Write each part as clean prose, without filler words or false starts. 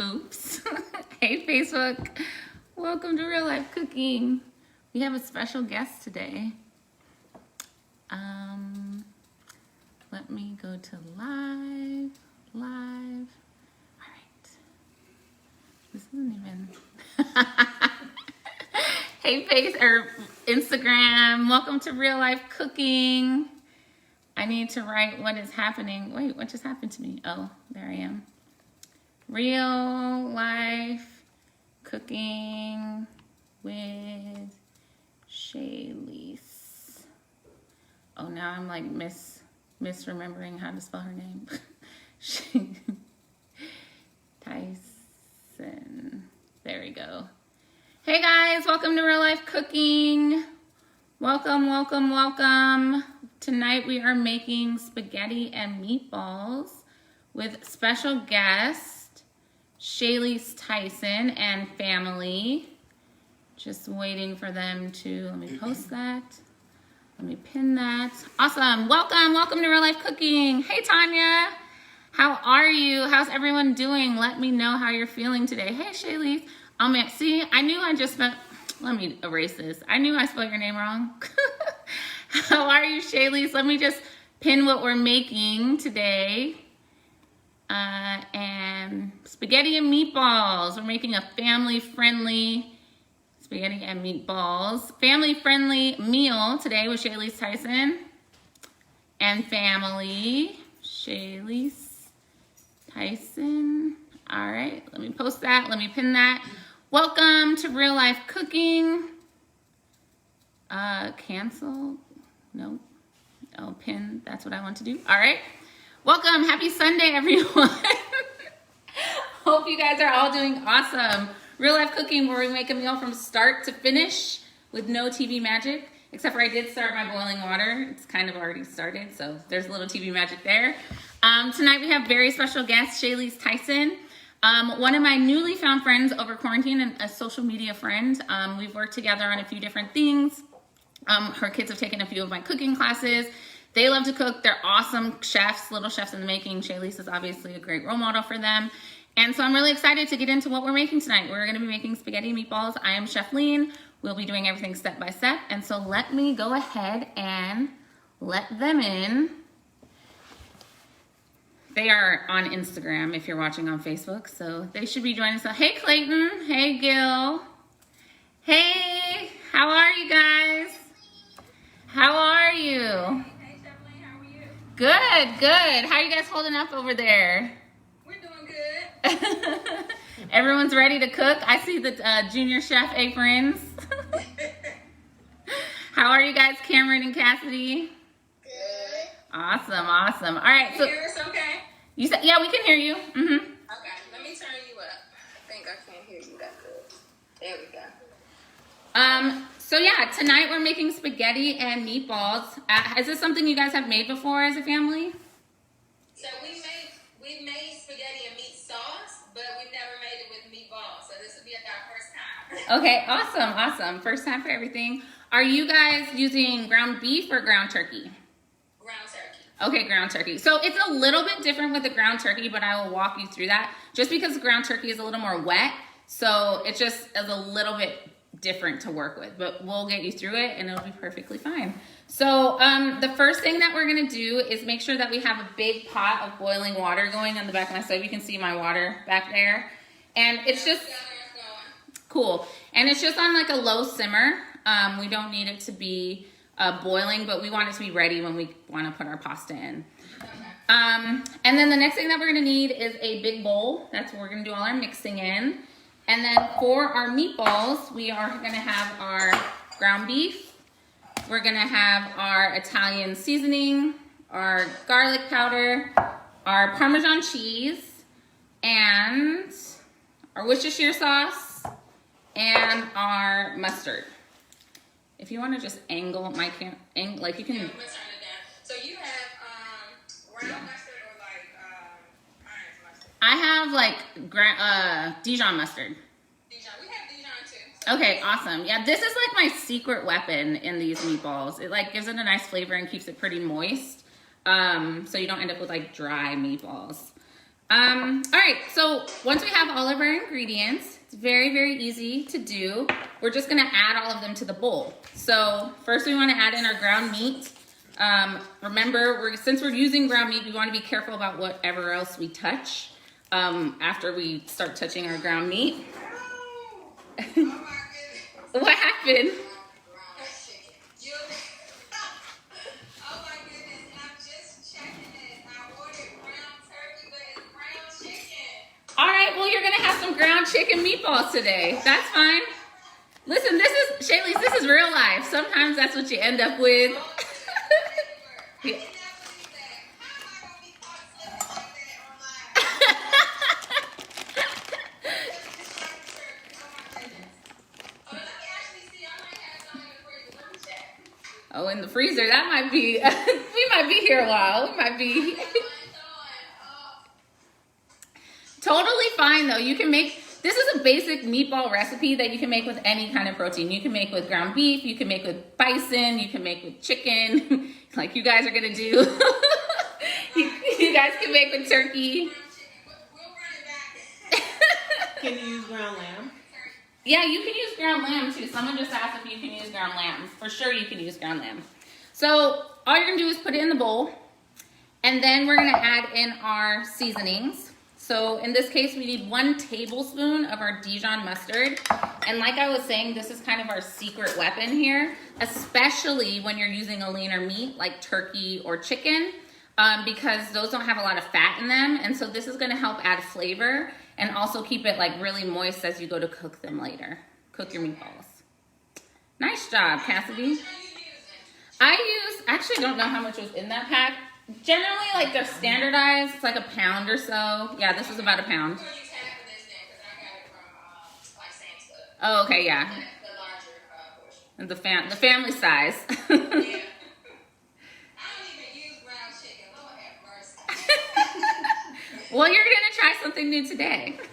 Oops. Hey, Facebook. Welcome to Real Life Cooking. We have a special guest today. Let me go to live. All right. This isn't even. Hey, Instagram. Welcome to Real Life Cooking. I need to write what is happening. Wait, what just happened to me? Oh, there I am. Real Life Cooking with Shalyce. Oh, now I'm like misremembering how to spell her name. Tyson. There we go. Hey guys, welcome to Real Life Cooking. Welcome. Tonight we are making spaghetti and meatballs with special guest Shalyce Tyson and Family. Just waiting for them to, let me post that. Let me pin that. Awesome. Welcome to Real Life Cooking. Hey Tanya, how are you? How's everyone doing? Let me know how you're feeling today. Hey Shalyce. See, I knew I just spent, let me erase this. I knew I spelled your name wrong. How are you, Shalyce? Let me just pin what we're making today. And spaghetti and meatballs. We're making a family-friendly spaghetti and meatballs. Family-friendly meal today with Shalyce Tyson and Family. Shalyce Tyson. All right, let me post that. Let me pin that. Welcome to Real Life Cooking. Cancel. Nope. Oh, pin. That's what I want to do. All right. Welcome. Happy Sunday, everyone. Hope you guys are all doing awesome. Real Life Cooking, where we make a meal from start to finish with no TV magic, except for I did start my boiling water. It's kind of already started, so there's a little TV magic there. Tonight we have very special guest, Shalyce Tyson. One of my newly found friends over quarantine and a social media friend. We've worked together on a few different things. Her kids have taken a few of my cooking classes. They love to cook. They're awesome chefs, little chefs in the making. Shalyce is obviously a great role model for them. And so I'm really excited to get into what we're making tonight. We're gonna be making spaghetti and meatballs. I am Chefleen. We'll be doing everything step by step. And so let me go ahead and let them in. They are on Instagram if you're watching on Facebook, so they should be joining us. Hey Clayton, hey Gil. Hey, how are you guys? How are you? Hey Chefleen, how are you? Good. How are you guys holding up over there? We're doing good. Everyone's ready to cook. I see the junior chef aprons. How are you guys, Cameron and Cassidy? Good. Awesome. All right. Can you hear us okay? You said, yeah, we can hear you. Mm-hmm. Okay, let me turn you up. I think I can't hear you that good. There we go. So yeah, tonight we're making spaghetti and meatballs. Is this something you guys have made before as a family? So we've made spaghetti and meat sauce, but we've never made it with meatballs. So this will be our first time. Okay, awesome. First time for everything. Are you guys using ground beef or ground turkey? Ground turkey. Okay, ground turkey. So it's a little bit different with the ground turkey, but I will walk you through that. Just because the ground turkey is a little more wet, so it just is a little bit different to work with, but we'll get you through it and it'll be perfectly fine. So the first thing that we're gonna do is make sure that we have a big pot of boiling water going on the back of my stove. You can see my water back there. And it's just cool. And it's just on like a low simmer. We don't need it to be boiling, but we want it to be ready when we wanna put our pasta in. And then the next thing that we're gonna need is a big bowl. That's where we're gonna do all our mixing in. And then for our meatballs, we are gonna have our ground beef. We're gonna have our Italian seasoning, our garlic powder, our Parmesan cheese, and our Worcestershire sauce, and our mustard. If you wanna just angle my like you can. Yeah, I'm gonna turn it down. So you have brown mustard or like orange mustard? I have like Dijon mustard. Dijon. We have Dijon too. So Okay, awesome. Yeah, this is like my secret weapon in these meatballs. It like gives it a nice flavor and keeps it pretty moist. So you don't end up with like dry meatballs. All right, so once we have all of our ingredients, it's very, very easy to do. We're just gonna add all of them to the bowl. So first we wanna add in our ground meat. Remember, since we're using ground meat, we wanna be careful about whatever else we touch after we start touching our ground meat. What happened? All right, well, you're gonna have some ground chicken meatballs today. That's fine. Listen, Shalyce, this is real life. Sometimes that's what you end up with. Oh, in the freezer, that might be, we might be here a while. We might be. Totally fine though. You can make, this is a basic meatball recipe that you can make with any kind of protein. You can make with ground beef, you can make with bison, you can make with chicken, like you guys are gonna do. you guys can make with turkey. Can you use ground lamb? Yeah, you can use ground lamb too. Someone just asked if you can use ground lamb. For sure you can use ground lamb. So all you're gonna do is put it in the bowl, and then we're gonna add in our seasonings. So in this case, we need 1 tablespoon of our Dijon mustard. And like I was saying, this is kind of our secret weapon here, especially when you're using a leaner meat like turkey or chicken, because those don't have a lot of fat in them. And so this is gonna help add flavor and also keep it like really moist as you go to cook them later. Cook your meatballs. Nice job, Cassidy. I actually don't know how much was in that pack. Generally, like they're standardized, it's like a pound or so. Yeah, this was about a pound. Oh, okay, yeah. And the family size. Well, you're gonna try something new today. But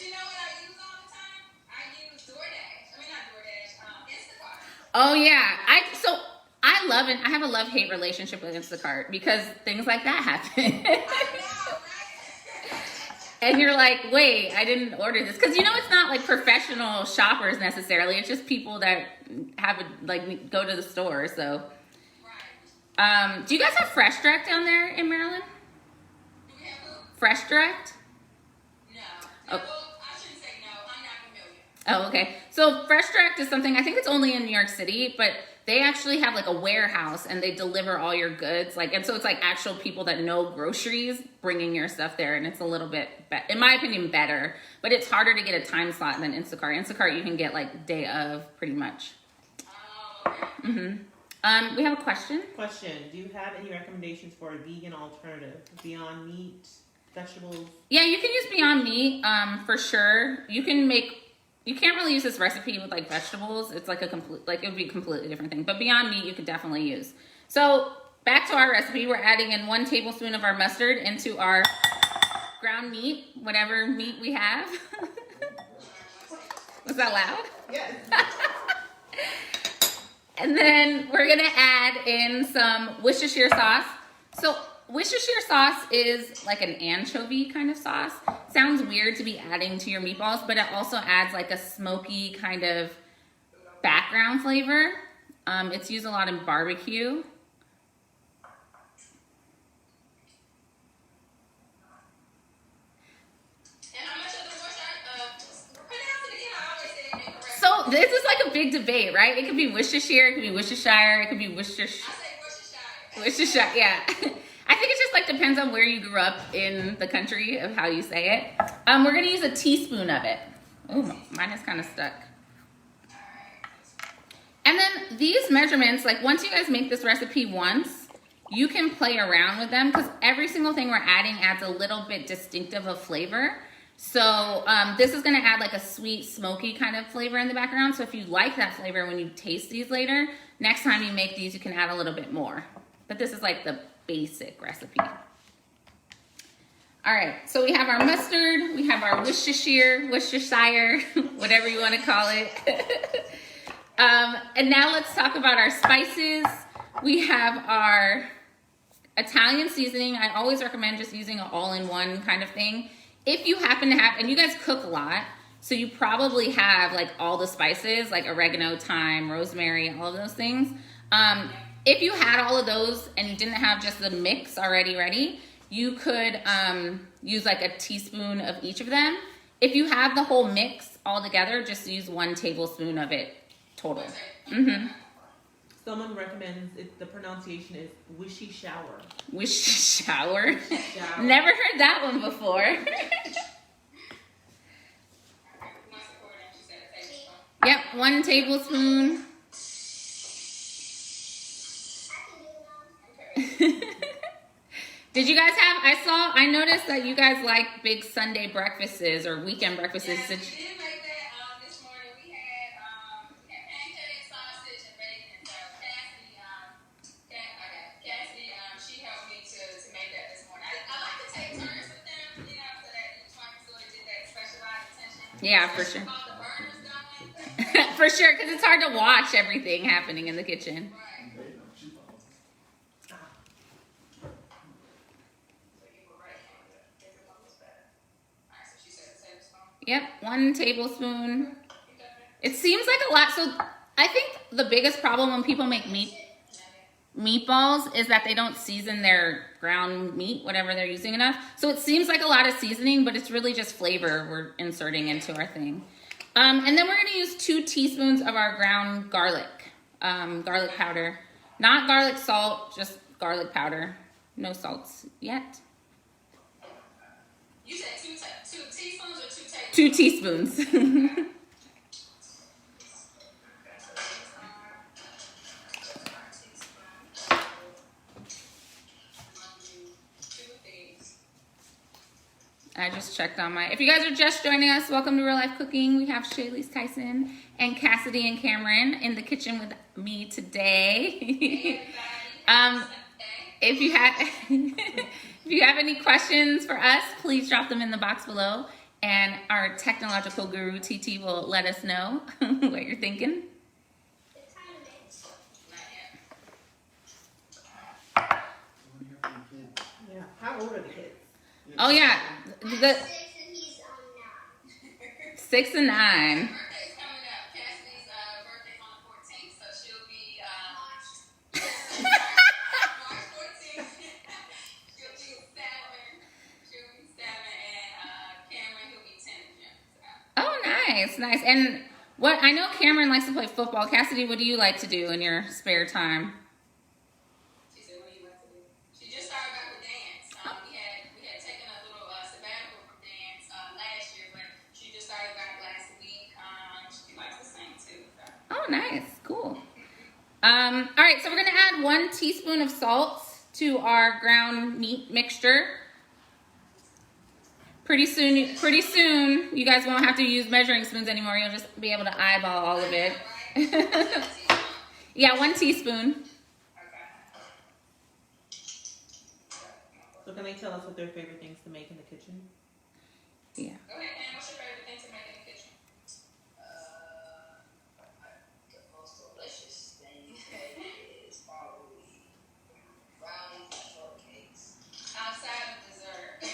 you know what I use all the time? I use DoorDash. I mean, not DoorDash, Instacart. Oh yeah, I love it. I have a love-hate relationship with Instacart because things like that happen. I know, right? And you're like, wait, I didn't order this. Because you know it's not like professional shoppers necessarily. It's just people that go to the store. So, Right. do you guys have Fresh Direct down there in Maryland? Do we have who? Fresh Direct? No. Oh. Well, I shouldn't say no. I'm not familiar. Oh, okay. So Fresh Direct is something, I think it's only in New York City, but they actually have like a warehouse and they deliver all your goods. And so it's like actual people that know groceries bringing your stuff there. And it's a little bit, in my opinion, better, but it's harder to get a time slot than Instacart. Instacart, you can get like day of pretty much. Oh, okay. We have a question. Question, do you have any recommendations for a vegan alternative? Beyond meat, vegetables? Yeah, you can use Beyond Meat for sure. You can't really use this recipe with like vegetables. It's like it would be a completely different thing. But Beyond Meat you could definitely use. So back to our recipe, we're adding in 1 tablespoon of our mustard into our ground meat, whatever meat we have. Was that loud? Yes. And then we're gonna add in some Worcestershire sauce. So Worcestershire sauce is like an anchovy kind of sauce. Sounds weird to be adding to your meatballs, but it also adds like a smoky kind of background flavor. It's used a lot in barbecue. And how much of the Worcestershire, pronounce it again, I always say it incorrectly. So this is like a big debate, right? It could be Worcestershire, it could be Worcestershire, it could be Worcestershire. I say Worcestershire. Worcestershire, yeah. I think it just like depends on where you grew up in the country of how you say it. We're gonna use a teaspoon of it. Oh, mine is kind of stuck. And then these measurements, like once you guys make this recipe once, you can play around with them because every single thing we're adding adds a little bit distinctive of flavor. So this is gonna add like a sweet, smoky kind of flavor in the background. So if you like that flavor when you taste these later, next time you make these, you can add a little bit more. But this is like the basic recipe. All right, so we have our mustard, we have our Worcestershire, whatever you want to call it. And now let's talk about our spices. We have our, Italian seasoning, I always recommend just using an all-in-one kind of thing. If you happen to have, and you guys cook a lot, so you probably have like all the spices, like oregano, thyme, rosemary, all of those things. If you had all of those and you didn't have just the mix already ready, you could use like a teaspoon of each of them. If you have the whole mix all together, just use 1 tablespoon of it total. Mm-hmm. Someone recommends the pronunciation is wishy shower. Wishy shower? Shower. Never heard that one before. Yep, 1 tablespoon. Did you guys have, I noticed that you guys like big Sunday breakfasts or weekend breakfasts. Yes, we did make that this morning. We had pancakes, sausage, and bacon. So Cassidy, she helped me to make that this morning. I like to take turns with them, you know, so that each one sort of get that specialized attention. Yeah, for sure. All the burners going. For sure, because it's hard to watch everything happening in the kitchen. Right. Yep, 1 tablespoon. It seems like a lot. So I think the biggest problem when people make meatballs is that they don't season their ground meat, whatever they're using, enough. So it seems like a lot of seasoning, but it's really just flavor we're inserting into our thing. And then we're gonna use 2 teaspoons of our ground garlic, garlic powder. Not garlic salt, just garlic powder. No salts yet. You said 2 teaspoons or 2 tablespoons? 2 teaspoons. I just checked on my, if you guys are just joining us, welcome to Real Life Cooking. We have Shalyce Tyson and Cassidy and Cameron in the kitchen with me today. If you have any questions for us, please drop them in the box below, and our technological guru TT will let us know what you're thinking. Yeah. How old are the kids? Oh yeah, the 6 and 9. Birthday's coming up. Cassidy's birthday's on the 14th, so she'll be March 14th. She'll be 7, and Cameron, he'll be 10. Oh, nice. And what I know, Cameron likes to play football. Cassidy, what do you like to do in your spare time? She said, "What do you like to do?" She just started back with dance. We had taken a little sabbatical from dance last year, but she just started back last week. She likes to sing too. So. Oh, nice, cool. All right, so we're gonna add 1 teaspoon of salt to our ground meat mixture. Pretty soon, you guys won't have to use measuring spoons anymore. You'll just be able to eyeball all of it. Yeah, 1 teaspoon. So can they tell us what their favorite things to make in the kitchen? Yeah. Go ahead, Pam. What's your favorite thing to make in the kitchen? The most delicious thing is probably brownies and shortcakes. Outside of dessert.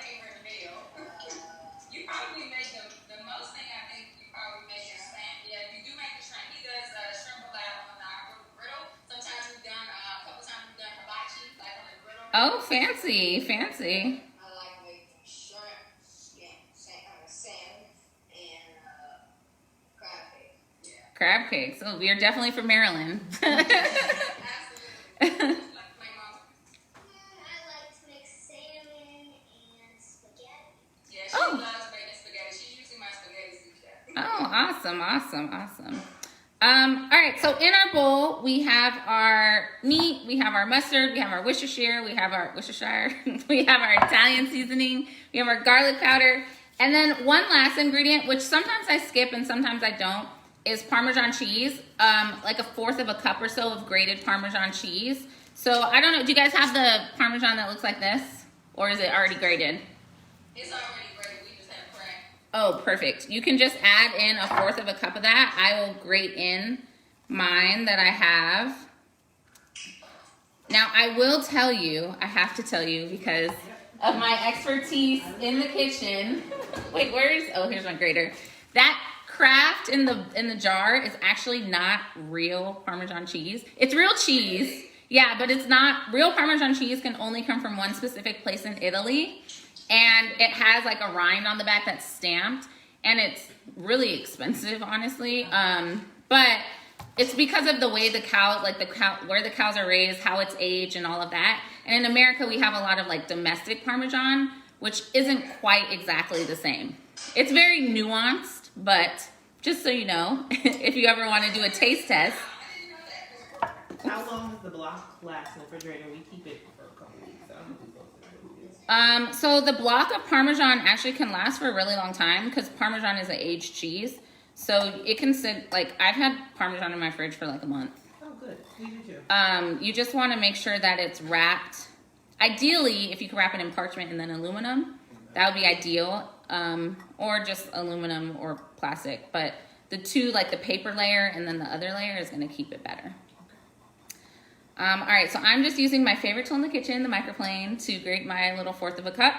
Favorite meal. You probably make the most thing I think you probably make is shrimp. Yeah, you do make the shrimp. He does shrimp a lot on our griddle. Sometimes we've done a couple times we've done hibachi like on the griddle. Oh, fancy. I like making shrimp, salmon, and crab cake. Yeah. Crab cakes. Oh, we are definitely from Maryland. Absolutely. Like my mom. I like to make salmon and spaghetti. Yeah, she loves making spaghetti. She's usually my spaghetti soup chef. Oh, awesome. All right, so in our bowl, we have our meat, we have our mustard, we have our Worcestershire, we have our Italian seasoning, we have our garlic powder, and then one last ingredient, which sometimes I skip and sometimes I don't, is Parmesan cheese, like 1/4 of a cup or so of grated Parmesan cheese. So I don't know, do you guys have the Parmesan that looks like this? Or is it already grated? It's already ready. We just have to crack. Oh, perfect. You can just add in 1/4 of a cup of that. I will grate in mine that I have. Now, I will tell you, I have to tell you because of my expertise in the kitchen. Wait, here's my grater. That Kraft in the jar is actually not real Parmesan cheese. It's real cheese. Yeah, but it's not. Real Parmesan cheese can only come from one specific place in Italy. And it has like a rind on the back that's stamped. And it's really expensive, honestly. But it's because of the way the cow, where the cows are raised, how it's aged, and all of that. And in America, we have a lot of like domestic Parmesan, which isn't quite exactly the same. It's very nuanced, but just so you know, if you ever want to do a taste test. How long does the block last in the refrigerator? We keep it for a couple weeks. I don't know if it's So the block of Parmesan actually can last for a really long time because Parmesan is an aged cheese. So it can sit, like, I've had Parmesan in my fridge for like a month. Oh, good. We do too. You just want to make sure that it's wrapped. Ideally, if you can wrap it in parchment and then aluminum, that would be ideal. Or just aluminum or plastic. But the two, like the paper layer and then the other layer, is going to keep it better. All right, so I'm just using my favorite tool in the kitchen, the microplane, to grate my little 1/4 of a cup.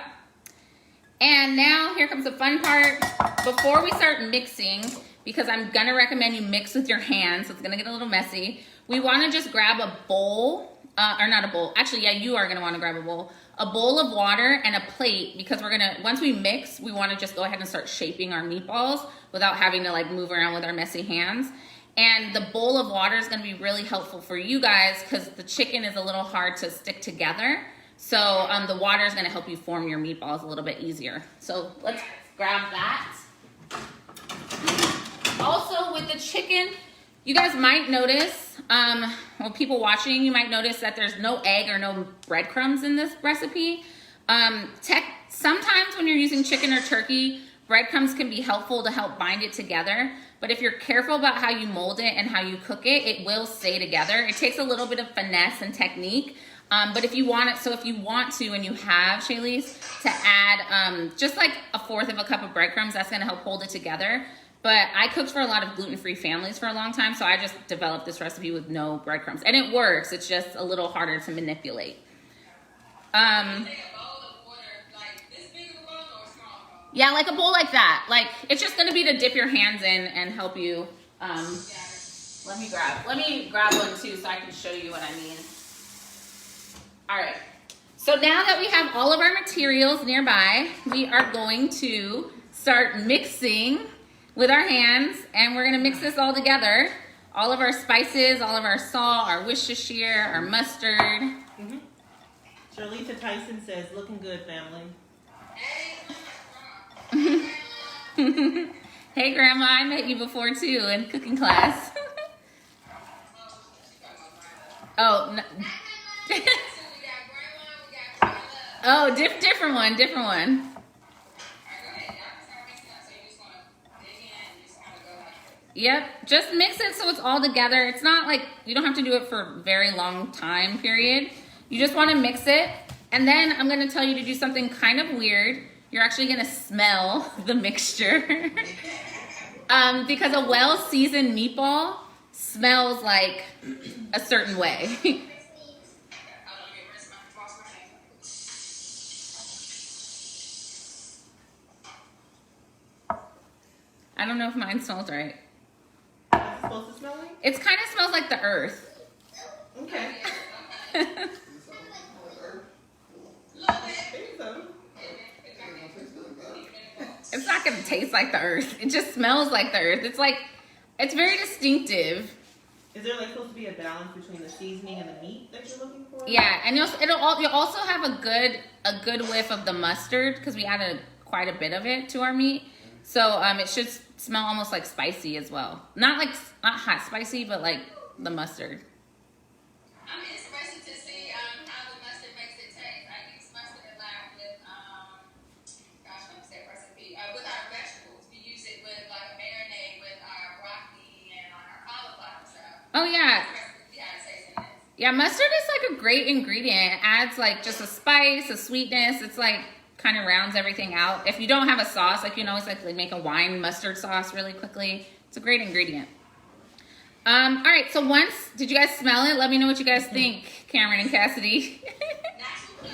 And now here comes the fun part. Before we start mixing, because I'm gonna recommend you mix with your hands, so it's gonna get a little messy. We wanna just grab a bowl, or not a bowl, actually, yeah, you are gonna wanna grab a bowl of water and a plate, because we're gonna, once we mix, we wanna just go ahead and start shaping our meatballs without having to like move around with our messy hands. And the bowl of water is gonna be really helpful for you guys because the chicken is a little hard to stick together. So the water is gonna help you form your meatballs a little bit easier. So let's grab that. Also with the chicken, you guys might notice, well, people watching, you might notice that there's no egg or no breadcrumbs in this recipe. Sometimes when you're using chicken or turkey, breadcrumbs can be helpful to help bind it together. But if you're careful about how you mold it and how you cook it, it will stay together. It takes a little bit of finesse and technique. But if you want it, so if you want to, and you have, Shalyce, to add just like a 1/4 of a cup of breadcrumbs, that's gonna help hold it together. But I cooked for a lot of gluten-free families for a long time, so I just developed this recipe with no breadcrumbs. And it works, it's just a little harder to manipulate. Yeah, like a bowl like that. Like, it's just gonna be to dip your hands in and help you. Let me grab one too so I can show you what I mean. All right, so now that we have all of our materials nearby, we are going to start mixing with our hands, and we're gonna mix this all together. All of our spices, all of our salt, our Worcestershire, our mustard. Mm-hmm. Shalyce Tyson says, looking good, family. Hey Grandma, I met you before too in cooking class. Oh, no. Oh, different one. Yep, just mix it so it's all together. It's not like, you don't have to do it for a very long time period. You just want to mix it. And then I'm going to tell you to do something kind of weird. You're actually going to smell the mixture. Because a well-seasoned meatball smells like a certain way. I don't know if mine smells right. What's it supposed to smell like? It kind of smells like the earth. Okay. It's not gonna taste like the earth. It just smells like the earth. It's like, it's very distinctive. Is there like supposed to be a balance between the seasoning and the meat that you're looking for? Yeah, and you'll also have a good whiff of the mustard because we added quite a bit of it to our meat. So it should smell almost like spicy as well. Not hot spicy, but like the mustard. I'm interested to see how the mustard makes it taste. I use mustard a lot with, gosh, let me say recipe, with our vegetables. We use it with like a marinade with our broccoli and our cauliflower stuff. Oh yeah. Yeah, mustard is like a great ingredient. It adds like just a spice, a sweetness. It's like kind of rounds everything out. If you don't have a sauce, like you can always like make a wine mustard sauce really quickly. It's a great ingredient. All right, so once, did you guys smell it? Let me know what you guys think, Cameron and Cassidy. Natural love.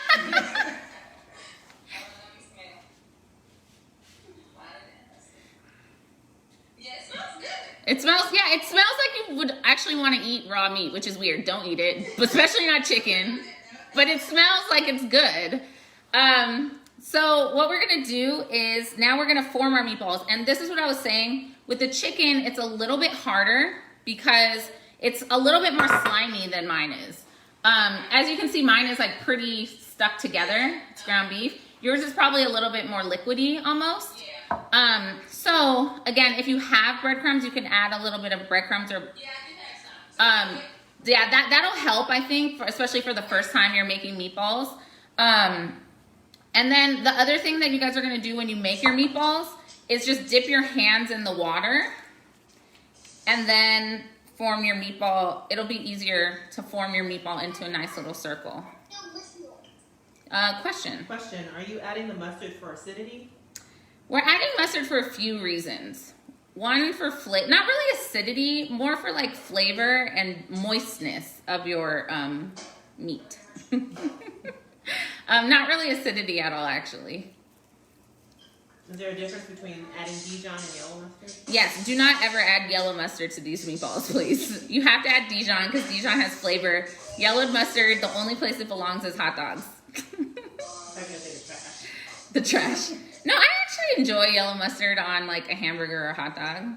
I don't know, let me smell. Yeah, it smells good. It smells like you would actually want to eat raw meat, which is weird. Don't eat it, especially not chicken. But it smells like it's good. So what we're gonna do is now we're gonna form our meatballs. And this is what I was saying. With the chicken, it's a little bit harder because it's a little bit more slimy than mine is. As you can see, mine is like pretty stuck together. It's ground beef. Yours is probably a little bit more liquidy almost. Yeah. So again, if you have breadcrumbs, you can add a little bit of breadcrumbs or Yeah, I do have some. yeah, that'll help, I think, especially for the first time you're making meatballs. And then the other thing that you guys are gonna do when you make your meatballs is just dip your hands in the water and then form your meatball. It'll be easier to form your meatball into a nice little circle. Question. Question, are you adding the mustard for acidity? We're adding mustard for a few reasons. One, for flavor, not really acidity, more for like flavor and moistness of your meat. Not really acidity at all, actually. Is there a difference between adding Dijon and yellow mustard? Yes, do not ever add yellow mustard to these meatballs, please. You have to add Dijon because Dijon has flavor. Yellow mustard, the only place it belongs is hot dogs. I'm gonna say the trash. The trash. No, I actually enjoy yellow mustard on like a hamburger or a hot dog,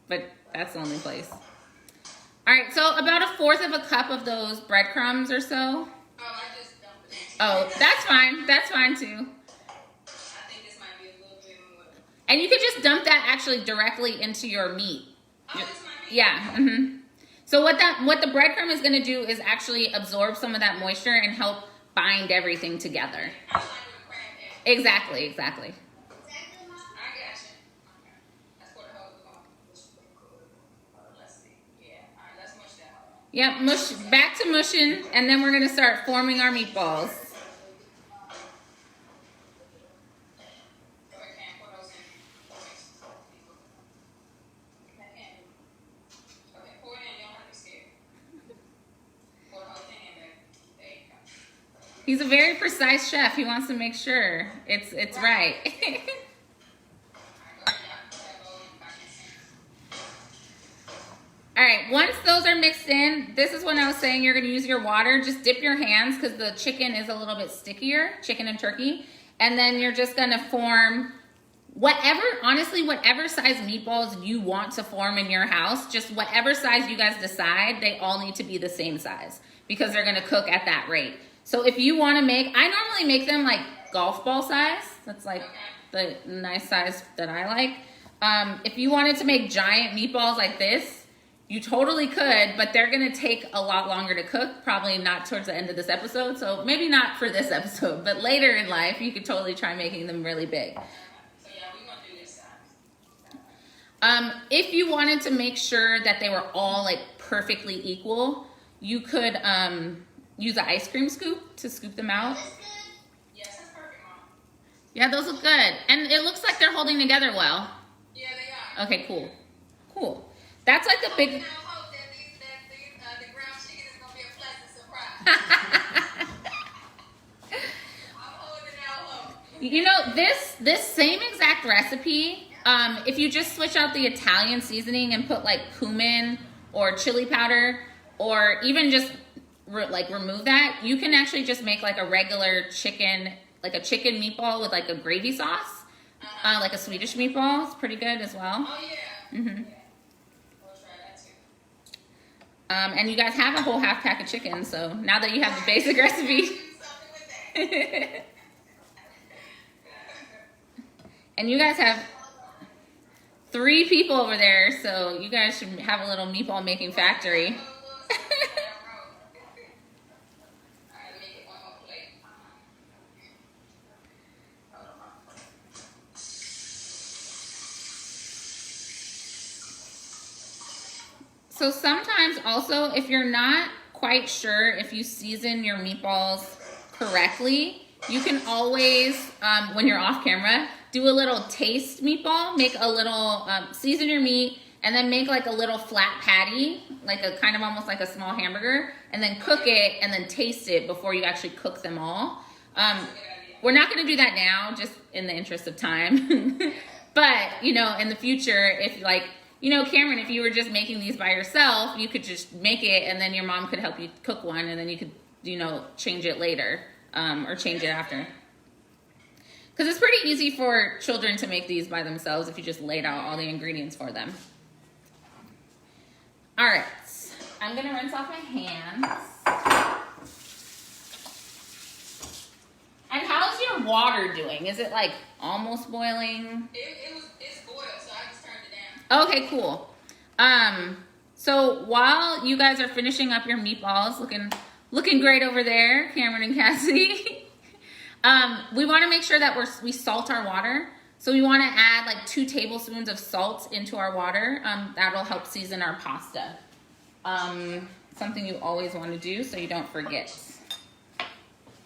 but that's the only place. All right, so about 1/4 of a cup of those breadcrumbs or so. Oh, I just dumped it. Oh, that's fine. That's fine too. I think this might be a little bit more. And you could just dump that actually directly into your meat. Oh, this might be. Yeah. So what the breadcrumb is going to do is actually absorb some of that moisture and help bind everything together. I like with the cranberry. Exactly. I got you. Okay. That's for the whole one. Let's see. Yeah. All right, let's mush that. Yep, mush back to mushing, and then we're going to start forming our meatballs. Go ahead, Cam, pour those in. Okay, pour it in. You don't have to be scared. Pour the whole thing in there. There you go. He's a very precise chef. He wants to make sure it's right. All right, go ahead, y'all. Put that bowl in back in. All right, once those are mixed in, this is when I was saying you're going to use your water. Just dip your hands because the chicken is a little bit stickier, chicken and turkey. And then you're just going to form whatever size meatballs you want to form in your house. Just whatever size you guys decide, they all need to be the same size because they're going to cook at that rate. So if you want to I normally make them like golf ball size. That's like the nice size that I like. If you wanted to make giant meatballs like this, you totally could, but they're going to take a lot longer to cook, probably not towards the end of this episode. So maybe not for this episode, but later in life, you could totally try making them really big. So yeah, we're gonna do this size. If you wanted to make sure that they were all like perfectly equal, you could use an ice cream scoop to scoop them out. Yes, that's perfect, Mom. Yeah, those look good. And it looks like they're holding together well. Yeah, they are. Okay, cool. Cool. That's like the I big... hope that the ground chicken is gonna be a pleasant surprise. I'm holding out hope. You know, this same exact recipe, if you just switch out the Italian seasoning and put like cumin or chili powder, or even just remove that, you can actually just make like a regular chicken, like a chicken meatball with like a gravy sauce, like a Swedish meatball. It's pretty good as well. Oh yeah. Mm-hmm. Yeah. We'll try that too. And you guys have a whole half pack of chicken, so now that you have the basic recipe. Do something with that. And you guys have 3 people over there, so you guys should have a little meatball making factory. So sometimes also, if you're not quite sure if you season your meatballs correctly, you can always, when you're off camera, do a little taste meatball. Make a little, season your meat, and then make like a little flat patty, like a kind of almost like a small hamburger, and then cook it and then taste it before you actually cook them all. We're not going to do that now, just in the interest of time. But, you know, in the future, if like, you know, Cameron, if you were just making these by yourself, you could just make it and then your mom could help you cook one and then you could, you know, change it later or change it after. Because it's pretty easy for children to make these by themselves if you just laid out all the ingredients for them. All right, I'm going to rinse off my hands. And how's your water doing? Is it like almost boiling? It's boiled, so I just turned it down. Okay, cool. So while you guys are finishing up your meatballs, looking great over there, Cameron and Cassie. We want to make sure that we salt our water. So we want to add like 2 tablespoons of salt into our water. That'll help season our pasta. Something you always want to do so you don't forget.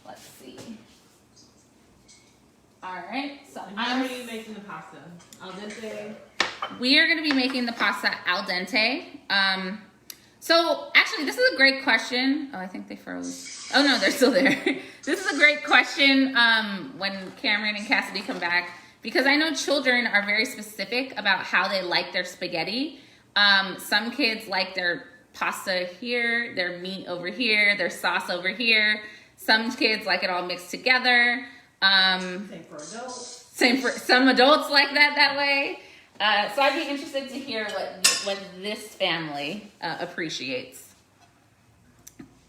Let's see. All right, so how are you making the pasta? Al dente? We are going to be making the pasta al dente. So actually, this is a great question. Oh, I think they froze. Oh no, they're still there. This is a great question when Cameron and Cassidy come back, because I know children are very specific about how they like their spaghetti. Some kids like their pasta here, their meat over here, their sauce over here. Some kids like it all mixed together. Same for adults. Same for some adults like that way. So I'd be interested to hear what this family appreciates.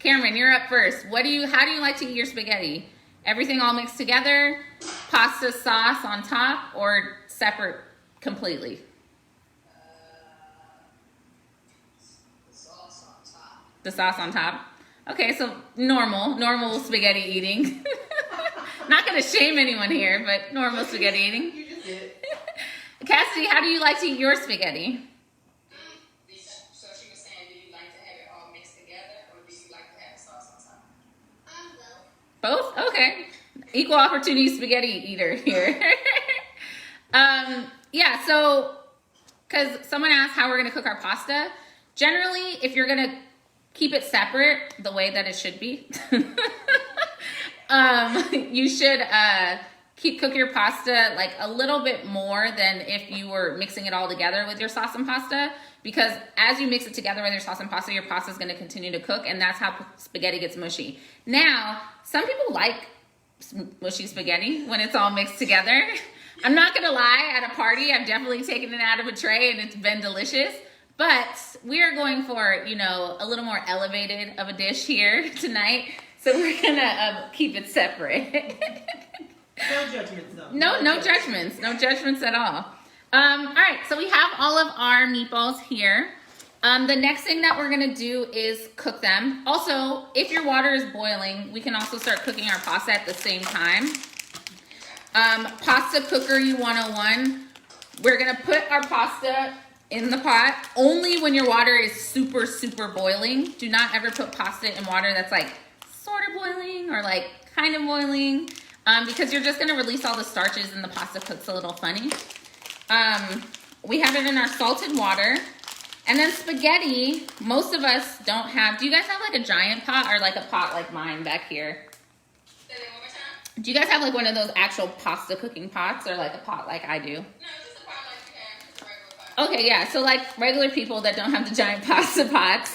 Cameron, you're up first. How do you like to eat your spaghetti? Everything all mixed together, pasta sauce on top, or separate completely? The sauce on top. The sauce on top. Okay, so normal spaghetti eating. Not gonna shame anyone here, but normal spaghetti eating. You just did. Cassidy, how do you like to eat your spaghetti? So she was saying, do you like to have it all mixed together, or do you like to have the sauce on top? Both. Both? Okay. Equal opportunity spaghetti eater here. Yeah, so, because someone asked how we're going to cook our pasta. Generally, if you're going to keep it separate, the way that it should be, you should cook your pasta like a little bit more than if you were mixing it all together with your sauce and pasta, because as you mix it together with your sauce and pasta, your pasta is going to continue to cook, and that's how spaghetti gets mushy. Now, some people like mushy spaghetti when it's all mixed together. I'm not going to lie, at a party, I've definitely taken it out of a tray and it's been delicious, but we are going for, you know, a little more elevated of a dish here tonight, so we're going to keep it separate. No judgments, though. No judgments. No judgments at all. All right, so we have all of our meatballs here. The next thing that we're gonna do is cook them. Also, if your water is boiling, we can also start cooking our pasta at the same time. Pasta Cookery 101. We're gonna put our pasta in the pot only when your water is super, super boiling. Do not ever put pasta in water that's like sort of boiling or like kind of boiling. Because you're just going to release all the starches and the pasta cooks a little funny. We have it in our salted water. And then spaghetti, most of us don't have. Do you guys have like a giant pot or like a pot like mine back here? Say that one more time. Do you guys have like one of those actual pasta cooking pots or like a pot like I do? No, just a pot like you have, just a regular pot. Okay, yeah. So like regular people that don't have the giant pasta pots,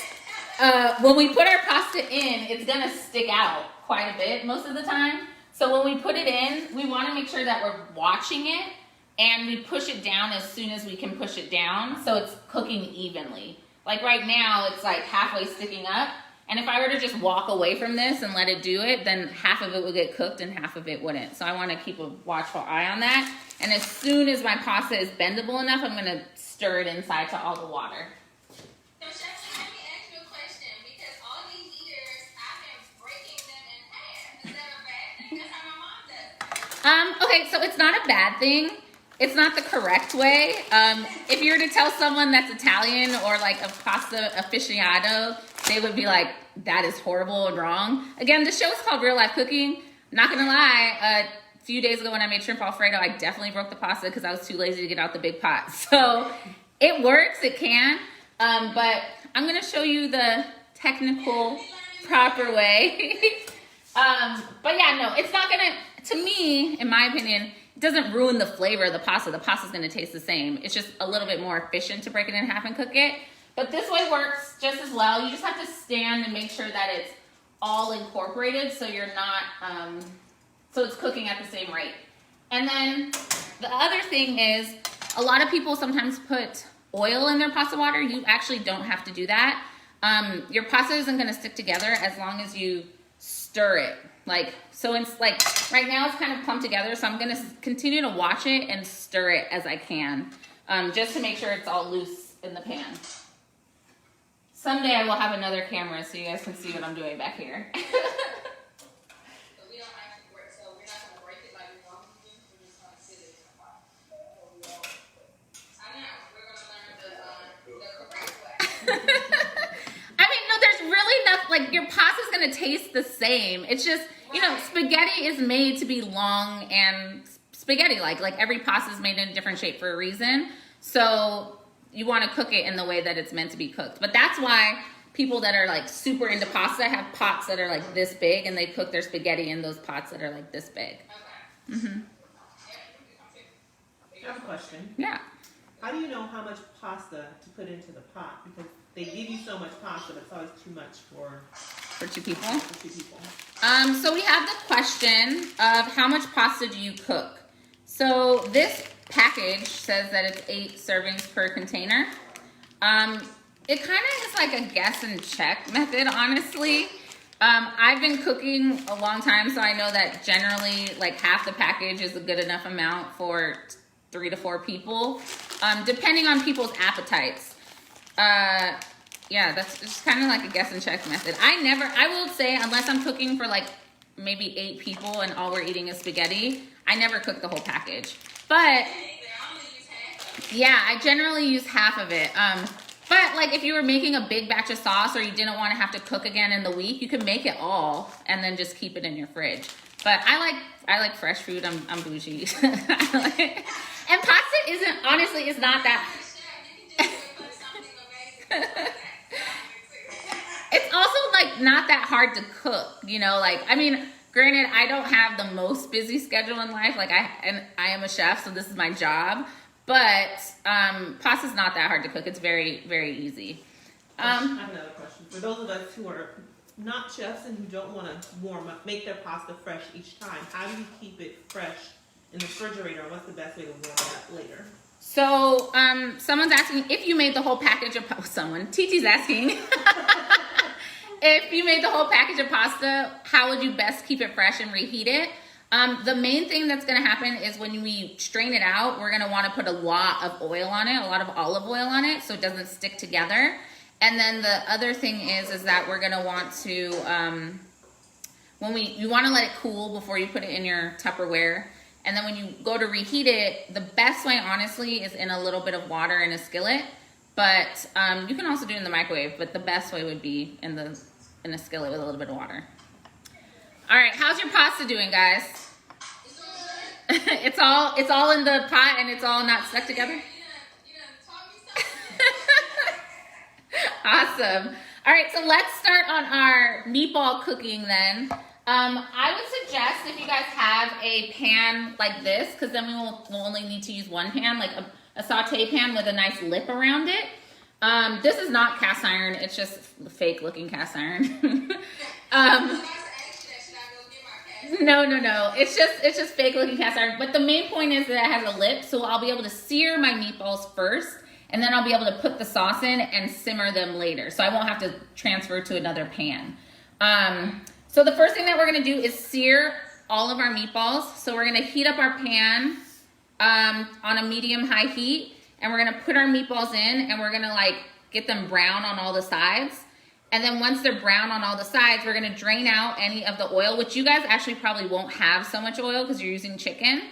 when we put our pasta in, it's going to stick out quite a bit most of the time. So when we put it in, we want to make sure that we're watching it and we push it down as soon as we can push it down so it's cooking evenly. Like right now, it's like halfway sticking up. And if I were to just walk away from this and let it do it, then half of it would get cooked and half of it wouldn't. So I want to keep a watchful eye on that. And as soon as my pasta is bendable enough, I'm going to stir it inside to all the water. So, Chefleen, let me ask you a question, because all these eaters, I've been breaking them in half. Is that a bad thing? That's how my mom does it. Okay, so it's not a bad thing. It's not the correct way. If you were to tell someone that's Italian or like a pasta aficionado, they would be like, that is horrible and wrong. Again, the show is called Real Life Cooking. Not gonna lie, a few days ago when I made shrimp Alfredo, I definitely broke the pasta because I was too lazy to get out the big pot. So It works, it can, but I'm gonna show you the technical, proper way. But yeah, no, it's not gonna, to me, in my opinion, it doesn't ruin the flavor of the pasta. The pasta's gonna taste the same. It's just a little bit more efficient to break it in half and cook it. But this way works just as well. You just have to stand and make sure that it's all incorporated so you're not, so it's cooking at the same rate. And then the other thing is, a lot of people sometimes put oil in their pasta water. You actually don't have to do that. Your pasta isn't gonna stick together as long as you stir it. Like, so it's like, right now it's kind of clumped together, so I'm gonna continue to watch it and stir it as I can, just to make sure it's all loose in the pan. Someday I will have another camera so you guys can see what I'm doing back here. So we don't actually break, so we're not gonna break it like we normally do. We're just gonna sit it in the pot. I know, we're gonna learn the correct way. I mean, no, there's really nothing, like, your pasta's gonna taste the same. It's just, you know, spaghetti is made to be long and spaghetti-like. Like, every pasta is made in a different shape for a reason. So you want to cook it in the way that it's meant to be cooked. But that's why people that are like super into pasta have pots that are like this big, and they cook their spaghetti in those pots that are like this big. Okay. Mm-hmm. I have a question. Yeah. How do you know how much pasta to put into the pot? Because they give you so much pasta, but it's always too much For two people? for 2 people. So we have the question of how much pasta do you cook? So this package says that it's 8 servings per container. It kind of is like a guess and check method, honestly. I've been cooking a long time, so I know that generally like half the package is a good enough amount for 3 to 4 people, depending on people's appetites. Yeah, that's just kind of like a guess and check method. I will say, unless I'm cooking for like maybe 8 people and all we're eating is spaghetti, I never cook the whole package. But yeah, I generally use half of it. But like if you were making a big batch of sauce or you didn't want to have to cook again in the week, you can make it all and then just keep it in your fridge. But I like fresh food. I'm bougie. And pasta isn't, honestly, it's not that. It's also like not that hard to cook, you know, like, I mean, granted, I don't have the most busy schedule in life. Like I am a chef, so this is my job, but pasta's not that hard to cook. It's very, very easy. I have another question. For those of us who are not chefs and who don't want to make their pasta fresh each time, how do you keep it fresh in the refrigerator? What's the best way to warm it up later? So, someone's asking if you made the whole package of Titi's asking if you made the whole package of pasta, how would you best keep it fresh and reheat it? The main thing that's going to happen is when we strain it out, we're going to want to put a lot of oil on it, a lot of olive oil on it, so it doesn't stick together. And then the other thing is that we're going to want to, you want to let it cool before you put it in your Tupperware. And then when you go to reheat it, the best way, honestly, is in a little bit of water in a skillet. But you can also do it in the microwave, but the best way would be in a skillet with a little bit of water. All right, how's your pasta doing, guys? It's all in the pot and it's all not stuck together? Awesome. All right, so let's start on our meatball cooking then. I would suggest if you guys have a pan like this, because then we'll only need to use one pan, like a saute pan with a nice lip around it. This is not cast iron, it's just fake looking cast iron. No. It's just fake looking cast iron. But the main point is that it has a lip, so I'll be able to sear my meatballs first, and then I'll be able to put the sauce in and simmer them later. So I won't have to transfer to another pan. So the first thing that we're gonna do is sear all of our meatballs. So we're gonna heat up our pan on a medium-high heat, and we're gonna put our meatballs in, and we're gonna like get them brown on all the sides. And then once they're brown on all the sides, we're gonna drain out any of the oil, which you guys actually probably won't have so much oil because you're using chicken.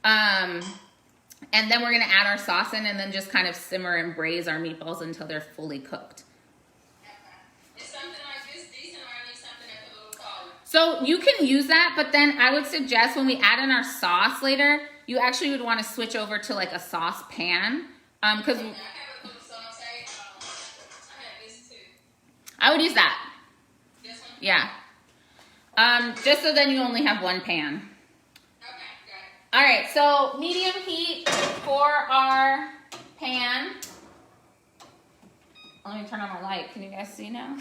And then we're gonna add our sauce in and then just kind of simmer and braise our meatballs until they're fully cooked. Is something like this decent, or I need something that's a little taller? So you can use that, but then I would suggest when we add in our sauce later, you actually would wanna switch over to like a sauce pan. Because I have I would use that. This one? Yeah. Just so then you only have one pan. Okay, got it. All right, so medium heat for our pan. Let me turn on my light. Can you guys see now?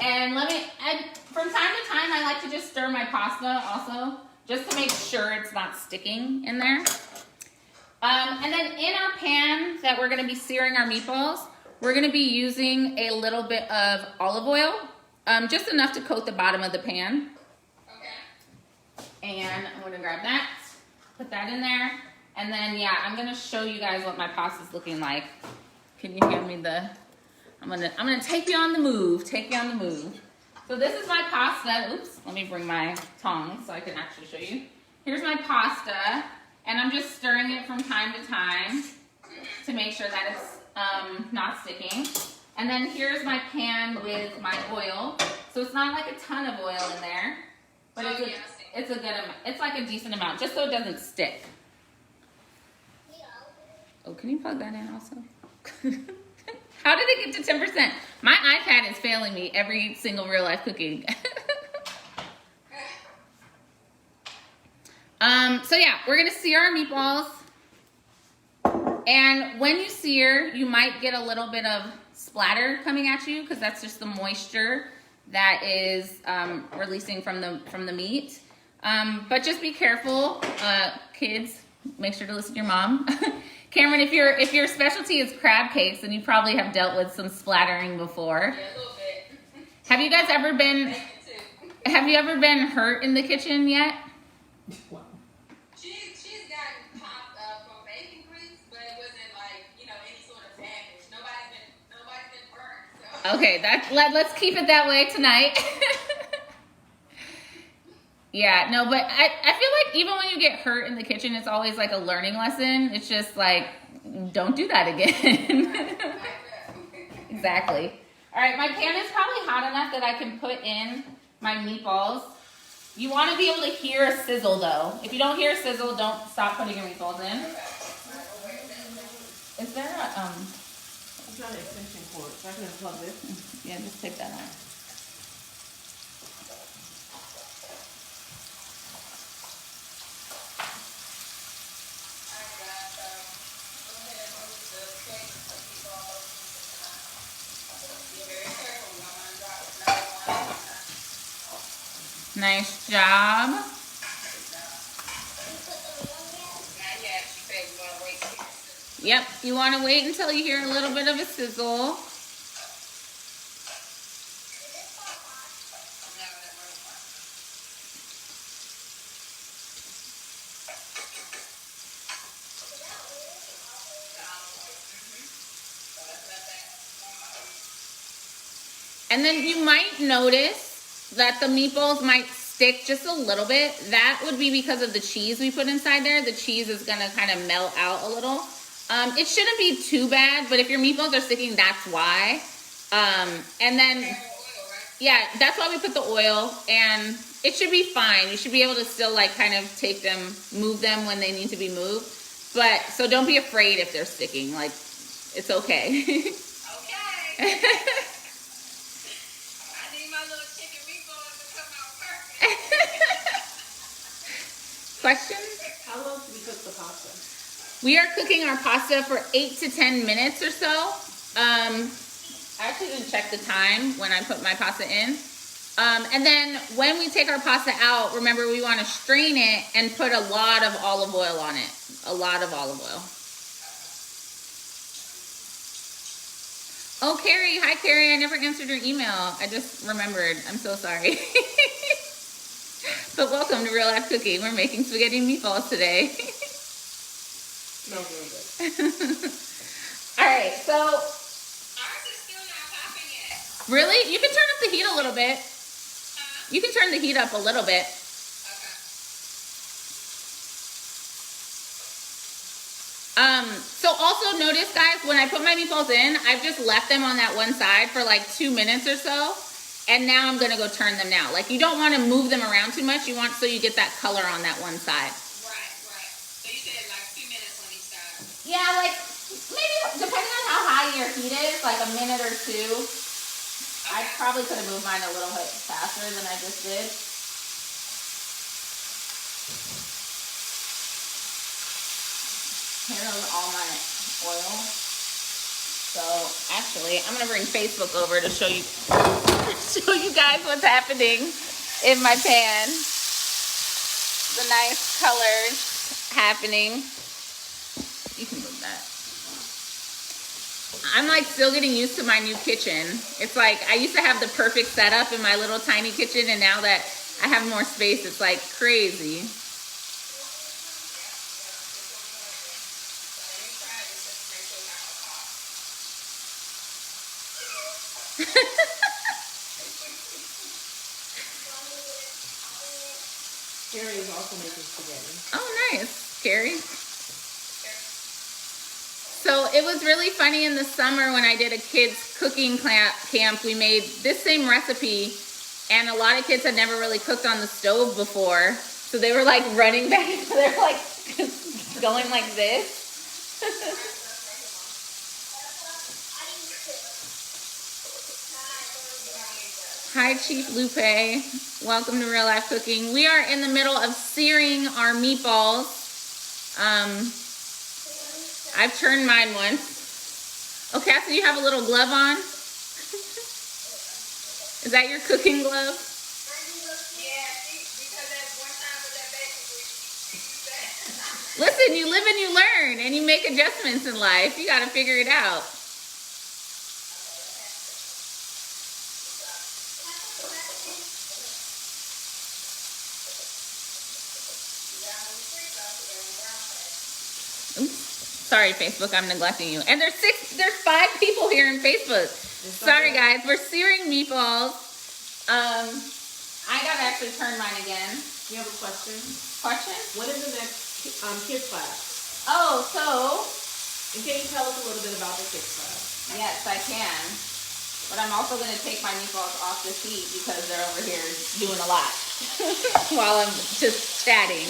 And from time to time, I like to just stir my pasta also, just to make sure it's not sticking in there. And then in our pan that we're gonna be searing our meatballs, we're gonna be using a little bit of olive oil, just enough to coat the bottom of the pan. Okay. And I'm gonna grab that, put that in there, and then yeah, I'm gonna show you guys what my pasta's looking like. Can you hand me the? I'm gonna take you on the move. Take you on the move. So this is my pasta. Oops, let me bring my tongs so I can actually show you. Here's my pasta, and I'm just stirring it from time to time to make sure that it's not sticking. And then here's my pan with my oil. So it's not like a ton of oil in there, but it's a good amount. It's like a decent amount, just so it doesn't stick. Oh, can you plug that in also? How did it get to 10%? My iPad is failing me every single real life cooking. So yeah, we're gonna sear our meatballs. And when you sear, you might get a little bit of splatter coming at you because that's just the moisture that is releasing from the meat. But just be careful, kids. Make sure to listen to your mom. Cameron, if your specialty is crab cakes, then you probably have dealt with some splattering before. Yeah, a little bit. Have you guys ever been? Have you ever been hurt in the kitchen yet? Wow. She's gotten popped from bacon grease, but it wasn't like, any sort of damage. Nobody's been burned. So. Okay, let's keep it that way tonight. Yeah, no, but I feel like even when you get hurt in the kitchen, it's always like a learning lesson. It's just like, don't do that again. Exactly. All right, my pan is probably hot enough that I can put in my meatballs. You want to be able to hear a sizzle though. If you don't hear a sizzle, don't stop putting your meatballs in. Is there a, I'm trying to extension cord, so I can unplug this. yeah, just take that out. Nice job. Yep, you want to wait until you hear a little bit of a sizzle. And then you might notice that the meatballs might stick just a little bit. That would be because of the cheese we put inside there. The cheese is gonna kind of melt out a little. It shouldn't be too bad, but if your meatballs are sticking, that's why. And then, yeah, that's why we put the oil, and it should be fine. You should be able to still like kind of take them, move them when they need to be moved. But, so don't be afraid if they're sticking, like, it's okay. Okay. Questions? How long should we cook the pasta? We are cooking our pasta for 8 to 10 minutes or so. I actually didn't check the time when I put my pasta in. And then when we take our pasta out, remember we want to strain it and put a lot of olive oil on it. A lot of olive oil. Oh, Carrie. Hi, Carrie. I never answered your email. I just remembered. I'm so sorry. But welcome to Real Life Cooking. We're making spaghetti and meatballs today. Smells really good. All right, so. Ours is still not popping yet. Really? You can turn up the heat a little bit. Huh? You can turn the heat up a little bit. Okay. So also notice, guys, when I put my meatballs in, I've just left them on that one side for like 2 minutes or so. And now I'm gonna go turn them now. Like you don't wanna move them around too much. You want so you get that color on that one side. Right. So you said like 2 minutes on each side. Yeah, like maybe depending on how high your heat is, like a minute or two. I probably could have moved mine a little bit faster than I just did. Here goes all my oil. So actually, I'm gonna bring Facebook over to show you guys what's happening in my pan. The nice colors happening. You can move that. I'm like still getting used to my new kitchen. It's like I used to have the perfect setup in my little tiny kitchen, and now that I have more space, it's like crazy. Carrie is also making spaghetti. Oh, nice, Carrie. So it was really funny in the summer when I did a kids cooking camp. We made this same recipe, and a lot of kids had never really cooked on the stove before. So they were like running back, they're like going like this. Hi, Chief Lupe. Welcome to Real Life Cooking. We are in the middle of searing our meatballs. I've turned mine once. Oh, Cassie, you have a little glove on? Is that your cooking glove? Listen, you live and you learn, and you make adjustments in life. You got to figure it out. Sorry, Facebook, I'm neglecting you. And there's 5 people here in Facebook. Sorry, guys, we're searing meatballs. I gotta actually turn mine again. You have a question? Question? When is the next kids class? Oh, so And can you tell us a little bit about the kids class? yes, I can. But I'm also gonna take my meatballs off the heat because they're over here doing a lot while I'm just chatting.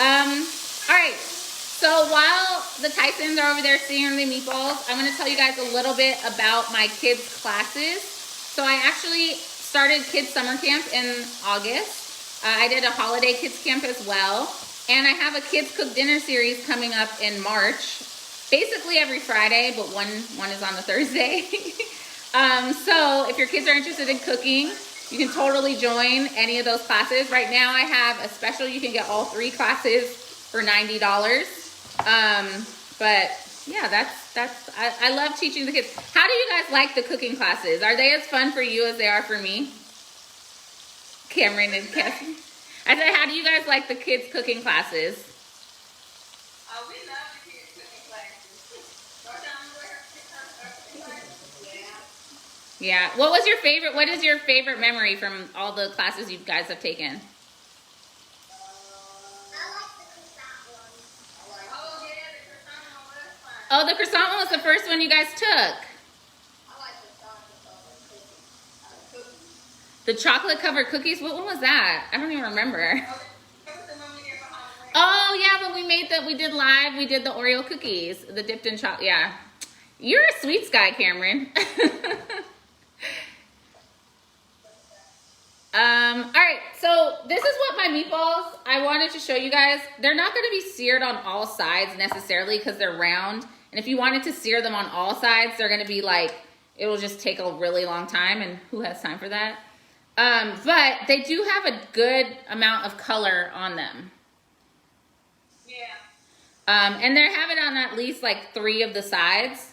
All right. So while the Tysons are over there searing the meatballs, I'm gonna tell you guys a little bit about my kids' classes. So I actually started kids summer camp in August. I did a holiday kids camp as well. And I have a kids cook dinner series coming up in March. Basically every Friday, but one is on a Thursday. So if your kids are interested in cooking, you can totally join any of those classes. Right now I have a special, you can get all 3 classes for $90. But yeah, that's I love teaching the kids. How do you guys like the cooking classes? Are they as fun for you as they are for me? Cameron and Cassie. I said, how do you guys like the kids cooking classes? We love the kids cooking classes. Go down to Yeah. What is your favorite memory from all the classes you guys have taken? Oh, the croissant one was the first one you guys took. The chocolate covered cookies? What one was that? I don't even remember. Oh yeah, but we did live, we did the Oreo cookies, the dipped in chocolate. Yeah. You're a sweets guy, Cameron. All right, so this is what my meatballs, I wanted to show you guys. They're not gonna be seared on all sides necessarily because they're round. And if you wanted to sear them on all sides, they're gonna be like, it'll just take a really long time, and who has time for that? But they do have a good amount of color on them. Yeah. And they have it on at least like 3 of the sides.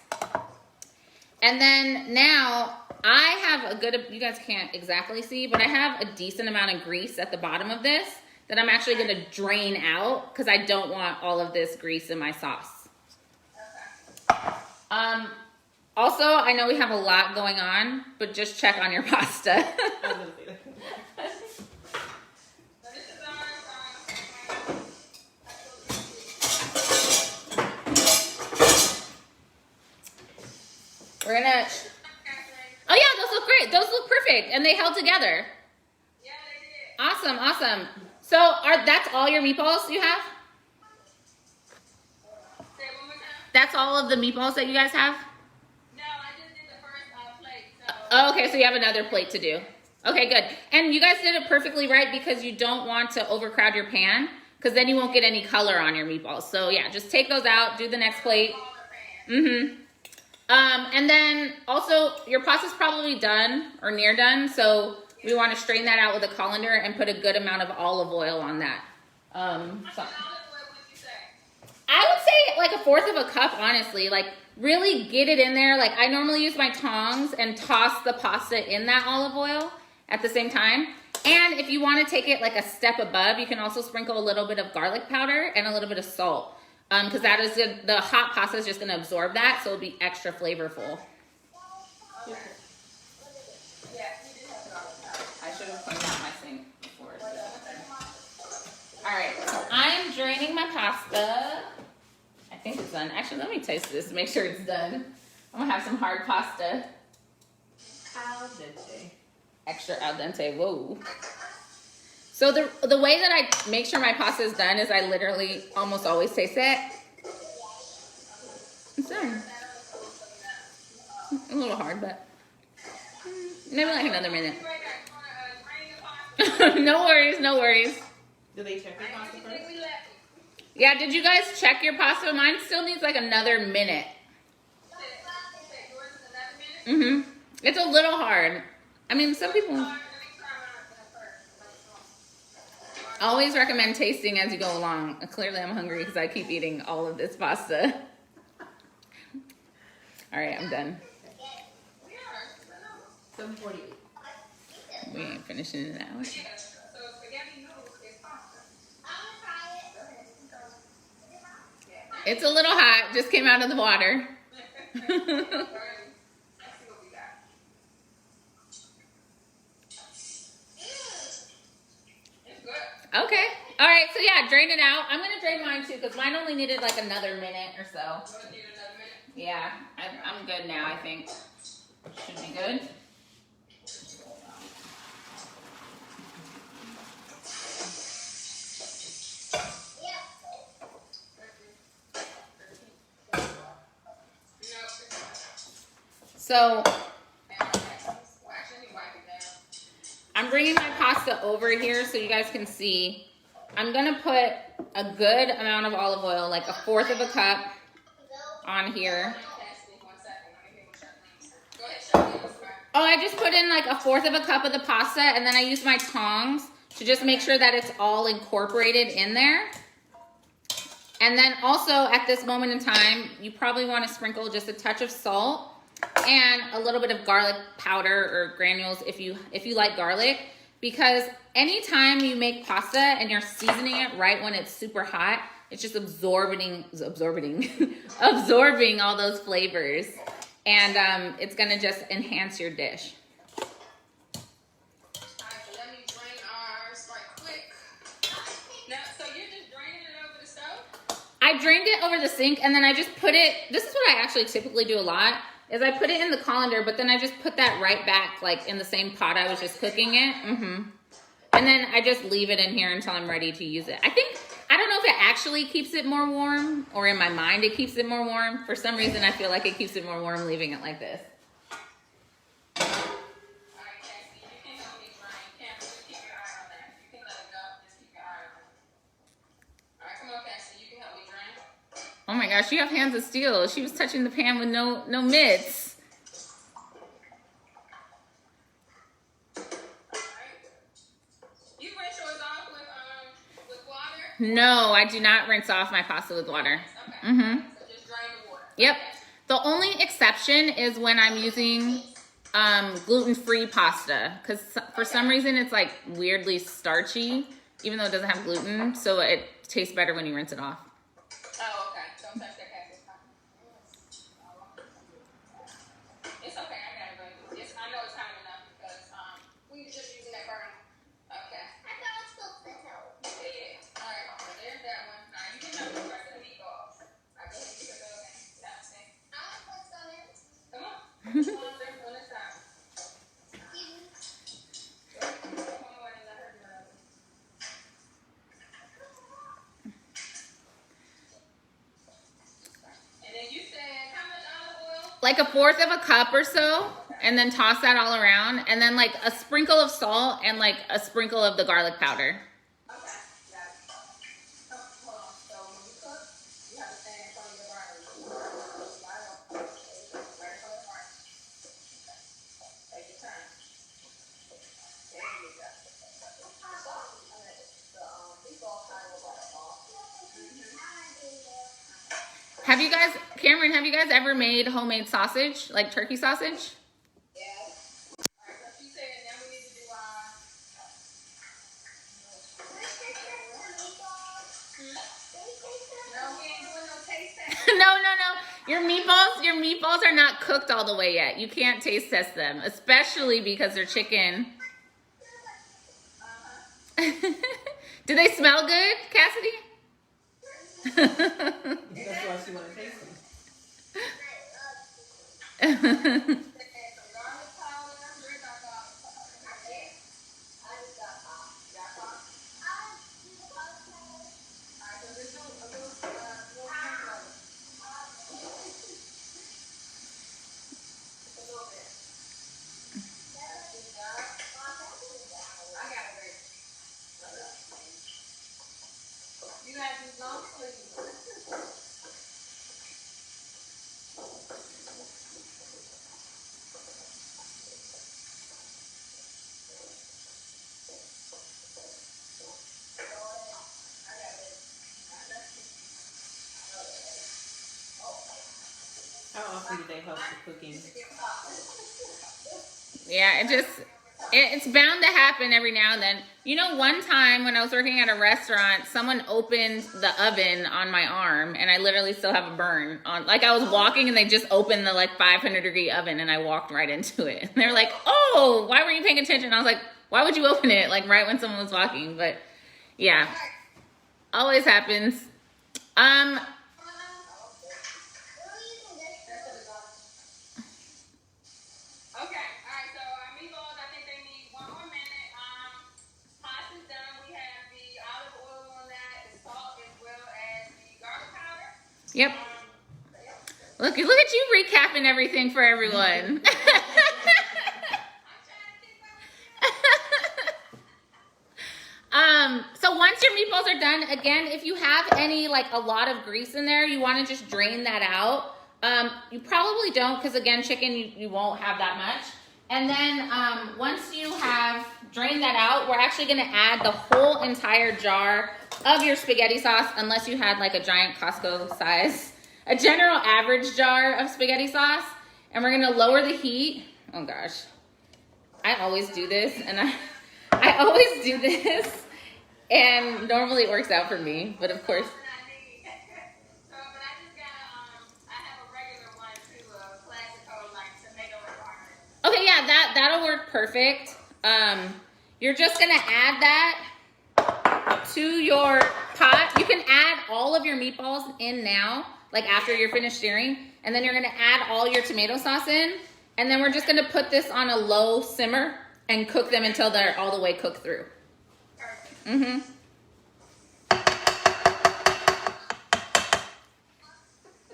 And then now I have a good, you guys can't exactly see, but I have a decent amount of grease at the bottom of this that I'm actually gonna drain out because I don't want all of this grease in my sauce. Also, I know we have a lot going on, but just check on your pasta. We're gonna, oh yeah, those look great. Those look perfect, and they held together. Yeah, they did. Awesome, awesome. So that's all your meatballs you have? Say that's all of the meatballs that you guys have? No, I just did the first plate. So. Oh, okay, so you have another plate to do. Okay, good. And you guys did it perfectly right because you don't want to overcrowd your pan because then you won't get any color on your meatballs. So yeah, just take those out, do the next plate. Mm-hmm. And then also your pasta's probably done or near done, so we want to strain that out with a colander and put a good amount of olive oil on that. So I would say like 1/4 of a cup, honestly. Like really get it in there. Like I normally use my tongs and toss the pasta in that olive oil at the same time. And if you want to take it like a step above, you can also sprinkle a little bit of garlic powder and a little bit of salt. Because that is the hot pasta is just going to absorb that, so it'll be extra flavorful. I should have cleaned out my sink before. All right, so I'm draining my pasta. I think it's done. Actually, let me taste this to make sure it's done. I'm gonna have some hard pasta. Al dente. Extra al dente. Whoa. So the way that I make sure my pasta is done is I literally almost always taste it. It's done. A little hard, but maybe like another minute. No worries, no worries. Do they check your pasta first? Yeah, did you guys check your pasta? Mine still needs like another minute. Mm-hmm. It's a little hard. I mean, some people always recommend tasting as you go along. Clearly, I'm hungry because I keep eating all of this pasta. All right, I'm done. 7:48. We ain't finishing in an hour. It's a little hot. Just came out of the water. Okay. All right. So yeah, drain it out. I'm gonna drain mine too because mine only needed like another minute or so. Yeah, I'm good now. I think should be good. So I'm bringing my pasta over here so you guys can see. I'm gonna put a good amount of olive oil, like 1/4 of a cup on here. Oh, I just put in like 1/4 of a cup of the pasta and then I use my tongs to just make sure that it's all incorporated in there. And then also at this moment in time, you probably want to sprinkle just a touch of salt and a little bit of garlic powder or granules if you like garlic, because anytime you make pasta and you're seasoning it right when it's super hot, it's just absorbing absorbing all those flavors, and it's gonna just enhance your dish. I drained it over the sink and then I just put it, this is what I actually typically do a lot, is I put it in the colander, but then I just put that right back like in the same pot I was just cooking it. And then I just leave it in here until I'm ready to use it. I don't know if it actually keeps it more warm or in my mind it keeps it more warm. For some reason I feel like it keeps it more warm leaving it like this. Oh my gosh, you have hands of steel. She was touching the pan with no mitts. You rinse yours off with water? No, I do not rinse off my pasta with water. Okay. So just drain the water. Yep. The only exception is when I'm using gluten-free pasta, because for some reason it's like weirdly starchy, even though it doesn't have gluten, so it tastes better when you rinse it off. Oh, okay. Don't touch that cast. It's okay. I got it. I know it's hot enough because we were just using that burner. Okay. I thought it was supposed to help. Yeah. All right. So there's that one. Now you can have the rest of the meatballs. I go ahead and get those in. That's it. I want to put some in. Come on. On this side. like 1/4 of a cup or so, and then toss that all around, and then like a sprinkle of salt and like a sprinkle of the garlic powder. Okay, got it. Oh, hold on. So when you cook, you have to stand in front of the burner. Right in front of the burner. Take your time. There you go. Have you guys, Cameron, have you guys ever made homemade sausage, like turkey sausage? Yes. Alright, so she said now we need to do no, we ain't doing no taste test. No. Your meatballs are not cooked all the way yet. You can't taste test them, especially because they're chicken. Do they smell good, Cassidy? That's why she want to taste them. Add some garlic powder. Where's our garlic powder? I just got pop. You got pop? Alright, so just do a little sprinkle of it. Just a little bit. I got it, baby. You got these long sleeves. How often do they help with cooking? Yeah, it's bound to happen every now and then. You know, one time when I was working at a restaurant, someone opened the oven on my arm, and I literally still have a burn on. Like, I was walking, and they just opened the like 500-degree oven, and I walked right into it. And they're like, "Oh, why were you paying attention?" I was like, "Why would you open it like right when someone was walking?" But yeah, always happens. Okay, alright, so our meatballs, I think they need 1 more minute. Pasta's done. We have the olive oil on that, the salt, as well as the garlic powder. Yep. Look at you recapping everything for everyone. I'm trying to think about So once your meatballs are done, again, if you have any, like a lot of grease in there, you want to just drain that out. You probably don't, because again, chicken, you won't have that much. And then once you have drained that out, we're actually going to add the whole entire jar of your spaghetti sauce, unless you had like a giant Costco size, a general average jar of spaghetti sauce. And we're going to lower the heat. Oh gosh, I always do this, and I always do this, and normally it works out for me, but of course. what I need. But I just got, I have a regular one too, a classic color, like tomato and garlic. Okay, yeah, that'll work perfect. You're just gonna add that to your pot. You can add all of your meatballs in now, like after you're finished searing, and then you're gonna add all your tomato sauce in, and then we're just gonna put this on a low simmer and cook them until they're all the way cooked through. Perfect. Mm-hmm.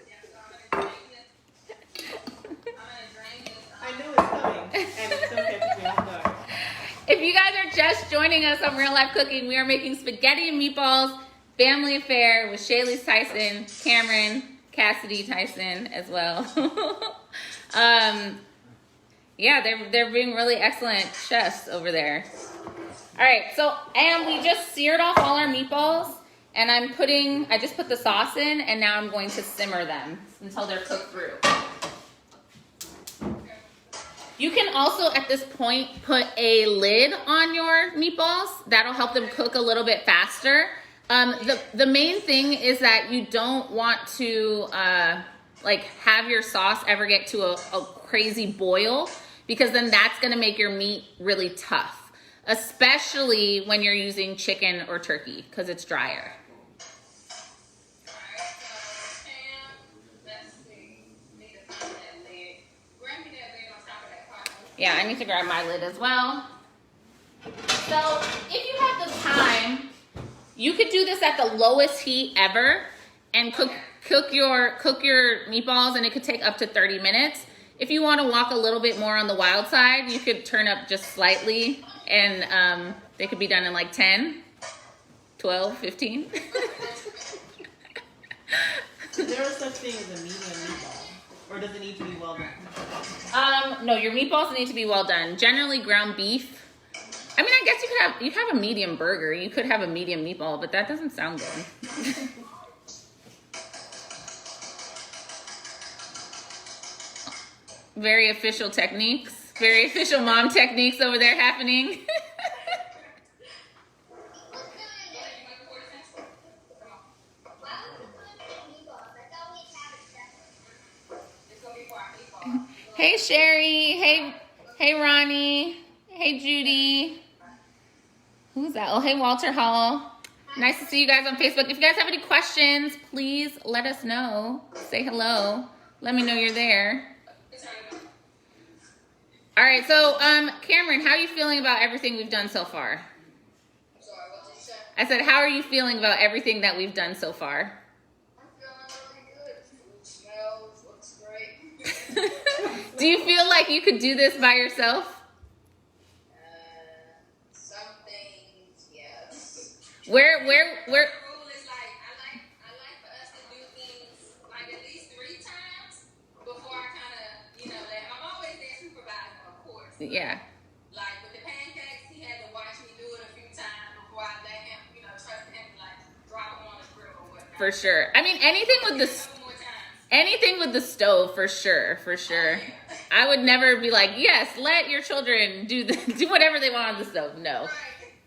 Yeah, so I'm gonna drain this. I knew it's coming, and it's still catching me off guard. If you guys are just joining us on Real Life Cooking, we are making spaghetti and meatballs family affair with Shalyce Tyson, Cameron, Cassidy Tyson as well. Yeah, they're being really excellent chefs over there. All right, so, and we just seared off all our meatballs, and I just put the sauce in, and now I'm going to simmer them until they're cooked through. You can also, at this point, put a lid on your meatballs. That'll help them cook a little bit faster. The main thing is that you don't want to like have your sauce ever get to a crazy boil, because then that's gonna make your meat really tough, especially when you're using chicken or turkey, because it's drier. Alright, so Pam, let's see. Need to find that lid. Grab me that lid on top of that pot. Yeah, I need to grab my lid as well. So if you have the time, you could do this at the lowest heat ever and cook cook your meatballs, and it could take up to 30 minutes. If you want to walk a little bit more on the wild side, you could turn up just slightly, and they could be done in like 10, 12, 15. Is there a such thing as a medium meatball? Or does it need to be well done? No, your meatballs need to be well done. Generally ground beef. I mean, I guess you could have a medium burger. You could have a medium meatball, but that doesn't sound good. Very official techniques. Very official mom techniques over there happening. Hey Sherry, hey Ronnie, hey Judy. Who's that? Oh, hey Walter Hall. Nice to see you guys on Facebook. If you guys have any questions, please let us know. Say hello. Let me know you're there. All right, so Cameron, how are you feeling about everything we've done so far? Sorry, what did you say? I said, how are you feeling about everything that we've done so far? I'm feeling really good. Food smells, looks great. Do you feel like you could do this by yourself? Some things, yes. Where? The rule is like I like for us to do things like at least 3 times before I kind of let him. I'm always there supervising, of course. Yeah. Like with the pancakes, he had to watch me do it a few times before I let him, trust him to like drop them on the grill or whatnot. For sure. I mean, anything with the stove, for sure. I would never be like, yes, let your children do whatever they want on the stove. No.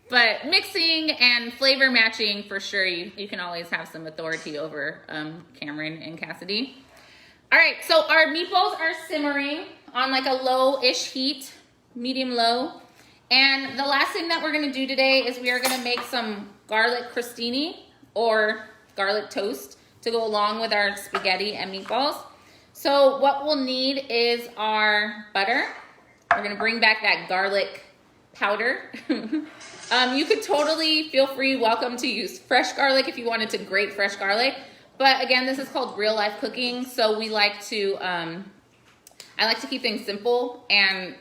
But mixing and flavor matching, for sure, you can always have some authority over Cameron and Cassidy. All right, so our meatballs are simmering on like a low-ish heat, medium low. And the last thing that we're gonna do today is we are gonna make some garlic crostini or garlic toast to go along with our spaghetti and meatballs. So what we'll need is our butter. We're gonna bring back that garlic powder. You could totally feel free, welcome to use fresh garlic if you wanted to grate fresh garlic. But again, this is called real life cooking. So we like to, I like to keep things simple, and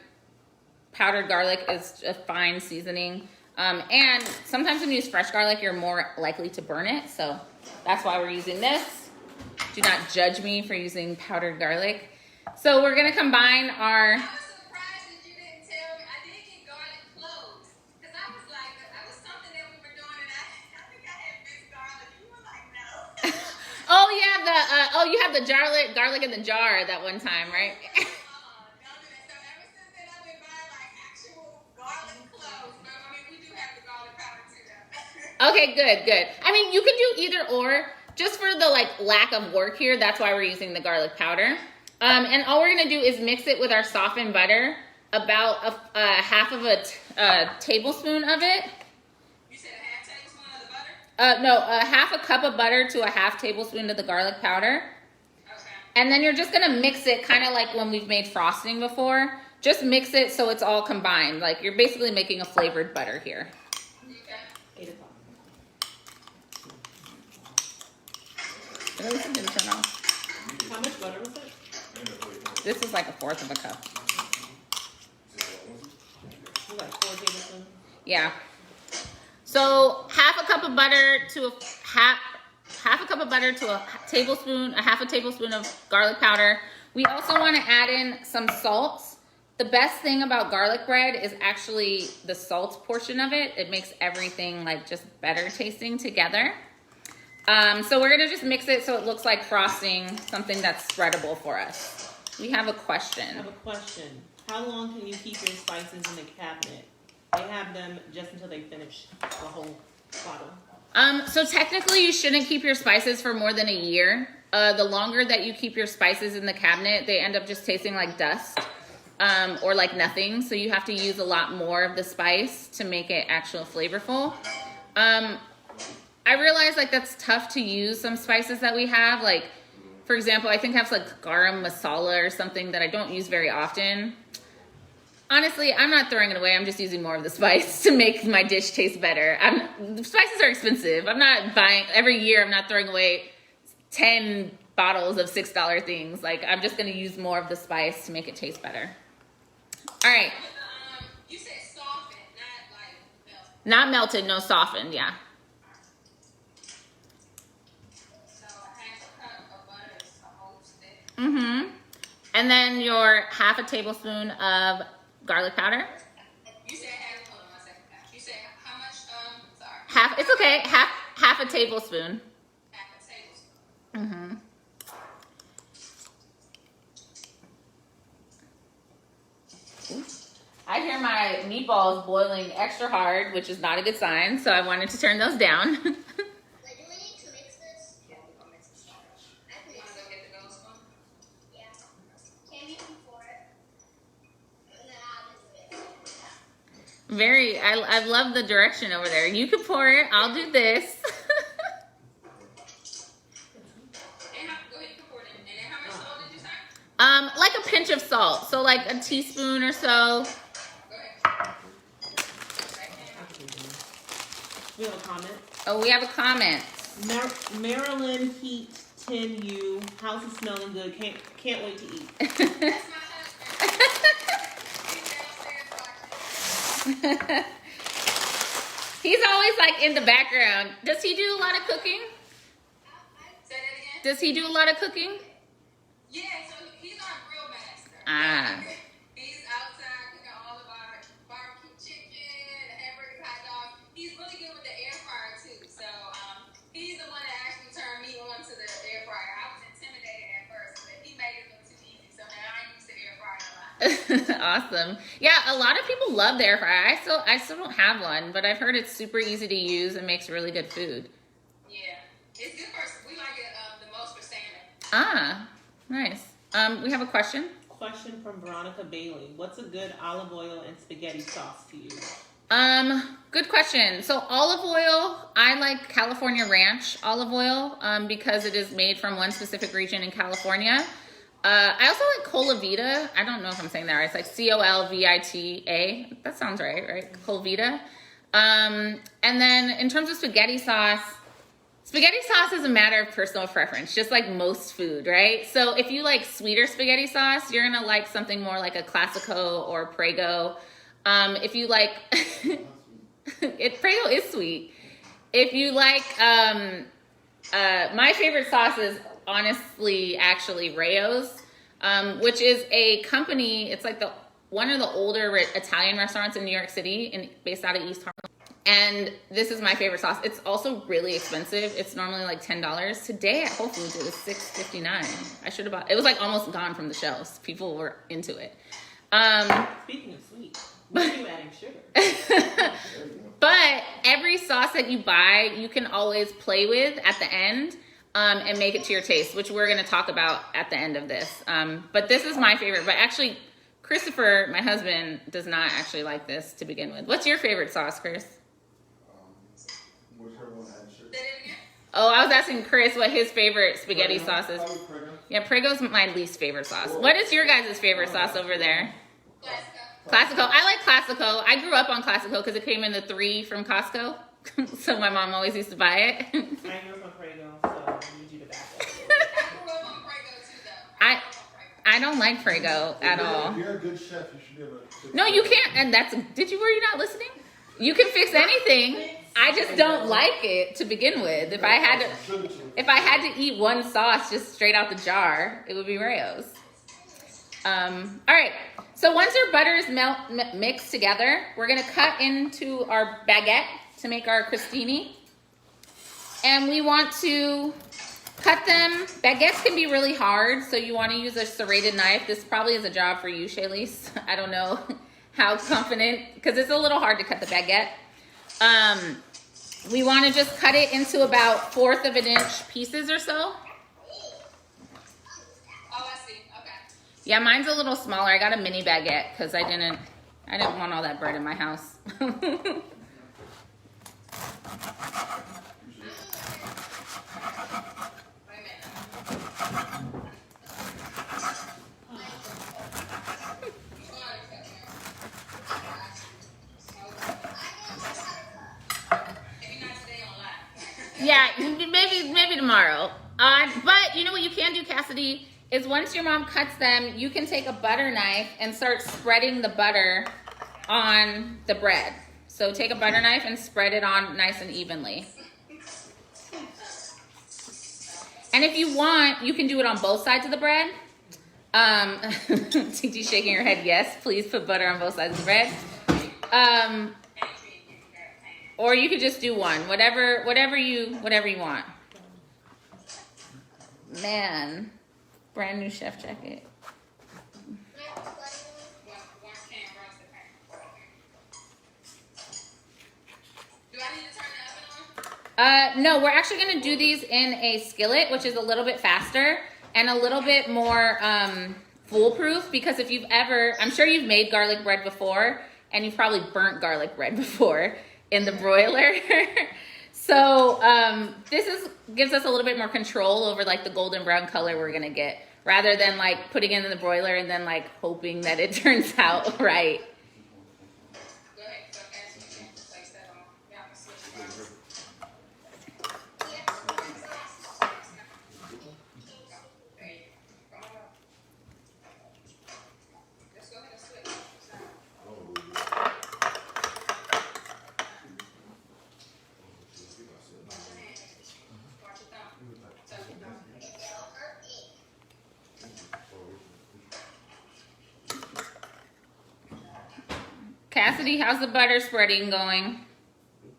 powdered garlic is a fine seasoning. And sometimes when you use fresh garlic, you're more likely to burn it. So that's why we're using this. Do not judge me for using powdered garlic. So we're gonna combine our... I was surprised that you didn't tell me. I did get garlic cloves. Because I was like, that was something that we were doing, and I think I had mixed garlic. You were like, no. Oh yeah, you have the garlic in the jar that one time, right? Don't do that. So ever since then, I've been buying like actual garlic cloves. But I mean, we do have the garlic powder too, though. Okay, good. I mean, you can do either or. Just for the like lack of work here, that's why we're using the garlic powder. And all we're gonna do is mix it with our softened butter, about a half of a tablespoon of it. You said a half tablespoon of the butter? No, a half a cup of butter to a half tablespoon of the garlic powder. Okay. And then you're just gonna mix it kind of like when we've made frosting before. Just mix it so it's all combined. Like you're basically making a flavored butter here. Okay. 8 o'clock. At least it didn't turn off. How much butter was it? This is like a fourth of a cup. Like 4 tablespoons. Yeah. So half a cup of butter to a tablespoon, a half a tablespoon of garlic powder. We also want to add in some salt. The best thing about garlic bread is actually the salt portion of it. It makes everything like just better tasting together. So we're gonna just mix it so it looks like frosting, something that's spreadable for us. We have a question. I have a question. How long can you keep your spices in the cabinet? They have them just until they finish the whole bottle. So technically you shouldn't keep your spices for more than a year. The longer that you keep your spices in the cabinet, they end up just tasting like dust, or like nothing. So you have to use a lot more of the spice to make it actual flavorful. I realize like that's tough to use some spices that we have. Like, for example, I think I have like garam masala or something that I don't use very often. Honestly, I'm not throwing it away. I'm just using more of the spice to make my dish taste better. Spices are expensive. I'm not buying every year. I'm not throwing away 10 bottles of $6 things. Like, I'm just gonna use more of the spice to make it taste better. All right. You said softened, not like melted. Not melted, no, softened, yeah. So half a cup of butter is a whole stick. Mm-hmm. And then your half a tablespoon of garlic powder. You said half. Hold on 1 second. You said how much? Sorry. Half, it's okay, half a tablespoon. Half a tablespoon. Mm-hmm. I hear my meatballs boiling extra hard, which is not a good sign, so I wanted to turn those down. Like, do we need to mix this? Yeah, we're gonna mix this. I can You mix wanna go it. get the gold spoon? Yeah. Can you pour it? And then I'll just mix it. Very, I love the direction over there. You can pour it, I'll do this. And go ahead, you can pour it in. And then how much salt did you say? Like a pinch of salt, so like a teaspoon or so. Go ahead. We have a comment. Oh, we have a comment. Maryland Heat 10U. House is smelling good. Can't wait to eat. That's my husband. He's downstairs watching. He's always like in the background. Does he do a lot of cooking? Say that again? Does he do a lot of cooking? Yeah, so he's our grill master. Ah. He's outside cooking all of our barbecue chicken, hamburgers, hot dogs. He's really good with the air fryer too. So he's the one that actually turned me on to the air fryer. I was intimidated at first, but he made it look too easy. So now I use the air fryer a lot. Awesome. Yeah, a lot of people love the air fryer. I still don't have one, but I've heard it's super easy to use and makes really good food. Yeah, it's good for. We like it the most for salmon. Ah, nice. We have a question. Question from Veronica Bailey. What's a good olive oil and spaghetti sauce to use? Good question. So olive oil, I like California Ranch olive oil because it is made from one specific region in California. I also like Colavita. I don't know if I'm saying that right. It's like Colvita. That sounds right? Colavita. And then in terms of spaghetti sauce is a matter of personal preference, just like most food, right? So if you like sweeter spaghetti sauce, you're gonna like something more like a Classico or Prego. If you like, Prego is sweet. If you like, my favorite sauce is honestly actually Rayo's, which is a company. It's like one of the older Italian restaurants in New York City, based out of East Harlem. And this is my favorite sauce. It's also really expensive. It's normally like $10. Today at Whole Foods it was $6.59. I should have bought. It was like almost gone from the shelves. People were into it. Speaking of sweet, when are you adding sugar? But every sauce that you buy, you can always play with at the end and make it to your taste, which we're going to talk about at the end of this. But this is my favorite. But actually, Christopher, my husband, does not actually like this to begin with. What's your favorite sauce, Chris? Whichever one had sugar. Say that again. Oh, I was asking Chris what his favorite spaghetti sauce is. Probably Prego. Yeah, Prego's my least favorite sauce. What is your guys' favorite sauce over there? Classico. Classico. I like Classico. I grew up on Classico because it came in the 3 from Costco. So my mom always used to buy it. I grew up on Prego, so I need you to back up. I grew up on Prego too, though. I don't like Prego at all. If you're a good chef, you should be able to. No, you can't. And were you not listening? You can fix anything. I just don't like it to begin with. If I had to eat one sauce just straight out the jar, it would be Rayo's. All right. So once your butter is mixed together, we're gonna cut into our baguette to make our crostini, and we want to cut them. Baguettes can be really hard, so you want to use a serrated knife. This probably is a job for you, Shalyce. I don't know how confident, because it's a little hard to cut the baguette. We want to just cut it into about 1/4 of an inch pieces or so. Oh, I see. Okay. Yeah, mine's a little smaller. I got a mini baguette because I didn't want all that bread in my house. Wait a minute. Yeah, maybe tomorrow. But you know what you can do, Cassidy, is once your mom cuts them, you can take a butter knife and start spreading the butter on the bread. So take a butter knife and spread it on nice and evenly. And if you want, you can do it on both sides of the bread. Titi's shaking her head, yes, please put butter on both sides of the bread. Or you could just do one, whatever you want. Man, brand new chef jacket. Do I need to turn the oven on? No, we're actually gonna do these in a skillet, which is a little bit faster and a little bit more foolproof, because if you've ever, I'm sure you've made garlic bread before, and you've probably burnt garlic bread before in the broiler. So this gives us a little bit more control over like the golden brown color we're gonna get, rather than like putting it in the broiler and then like hoping that it turns out right. Go ahead. So as you can place that on. Yeah, I'm gonna switch it over. There you go. Come on up. Let's go ahead and switch. Watch your thumb. Touch your thumb. Cassidy, how's the butter spreading going?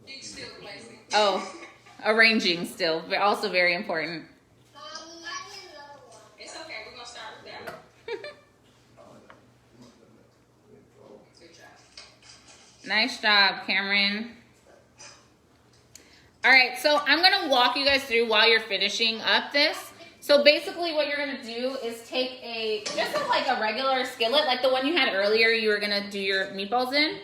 You can still place it. Oh, arranging still, but also very important. It's okay. We're gonna start with that. Good job. Nice job, Cameron. All right, so I'm gonna walk you guys through while you're finishing up this. So basically what you're gonna do is take just like a regular skillet, like the one you had earlier, you were gonna do your meatballs in.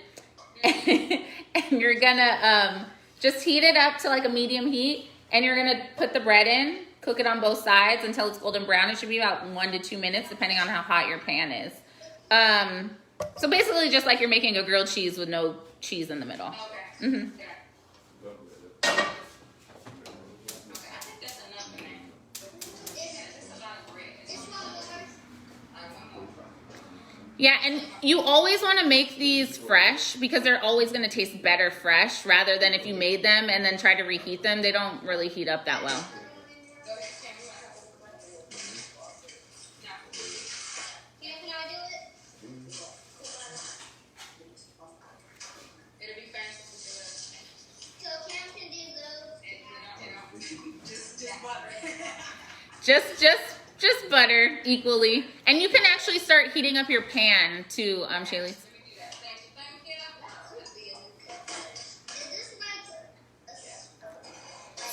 And you're gonna just heat it up to like a medium heat, and you're gonna put the bread in, cook it on both sides until it's golden brown. It should be about 1 to 2 minutes, depending on how hot your pan is. So basically just like you're making a grilled cheese with no cheese in the middle. Okay. Mm-hmm. Yeah. Okay, I think that's enough for now. Yeah, that's a lot of bread. One more. Yeah, and you always want to make these fresh, because they're always going to taste better fresh, rather than if you made them and then try to reheat them. They don't really heat up that well. Go ahead, Cam. You want to have Can I do it? It'll be fancy. So Cam can do those. Just butter. Just butter equally. And you can actually start heating up your pan too, Shalyce. Let me do that. Thank you. Is this my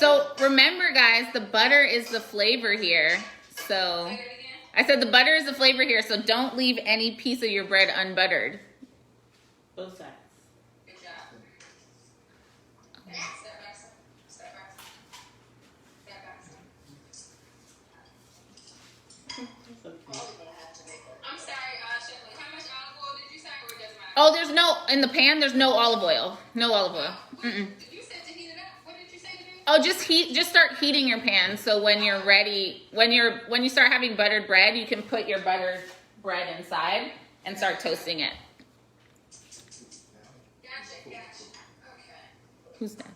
So remember, guys, the butter is the flavor here. So Say it again. I said the butter is the flavor here, so don't leave any piece of your bread unbuttered. Both sides. Good job. Step back, step back, step back. So cute. I'm sorry, Chefleen. How much olive oil did you say, or it doesn't matter? Oh, there's no, in the pan, there's no olive oil. No olive oil. Mm-mm. You said to heat it up. What did you say to do? Oh, just start heating your pan. So when you're ready, when you start having buttered bread, you can put your buttered bread inside and start toasting it. Gotcha. Okay. Who's that?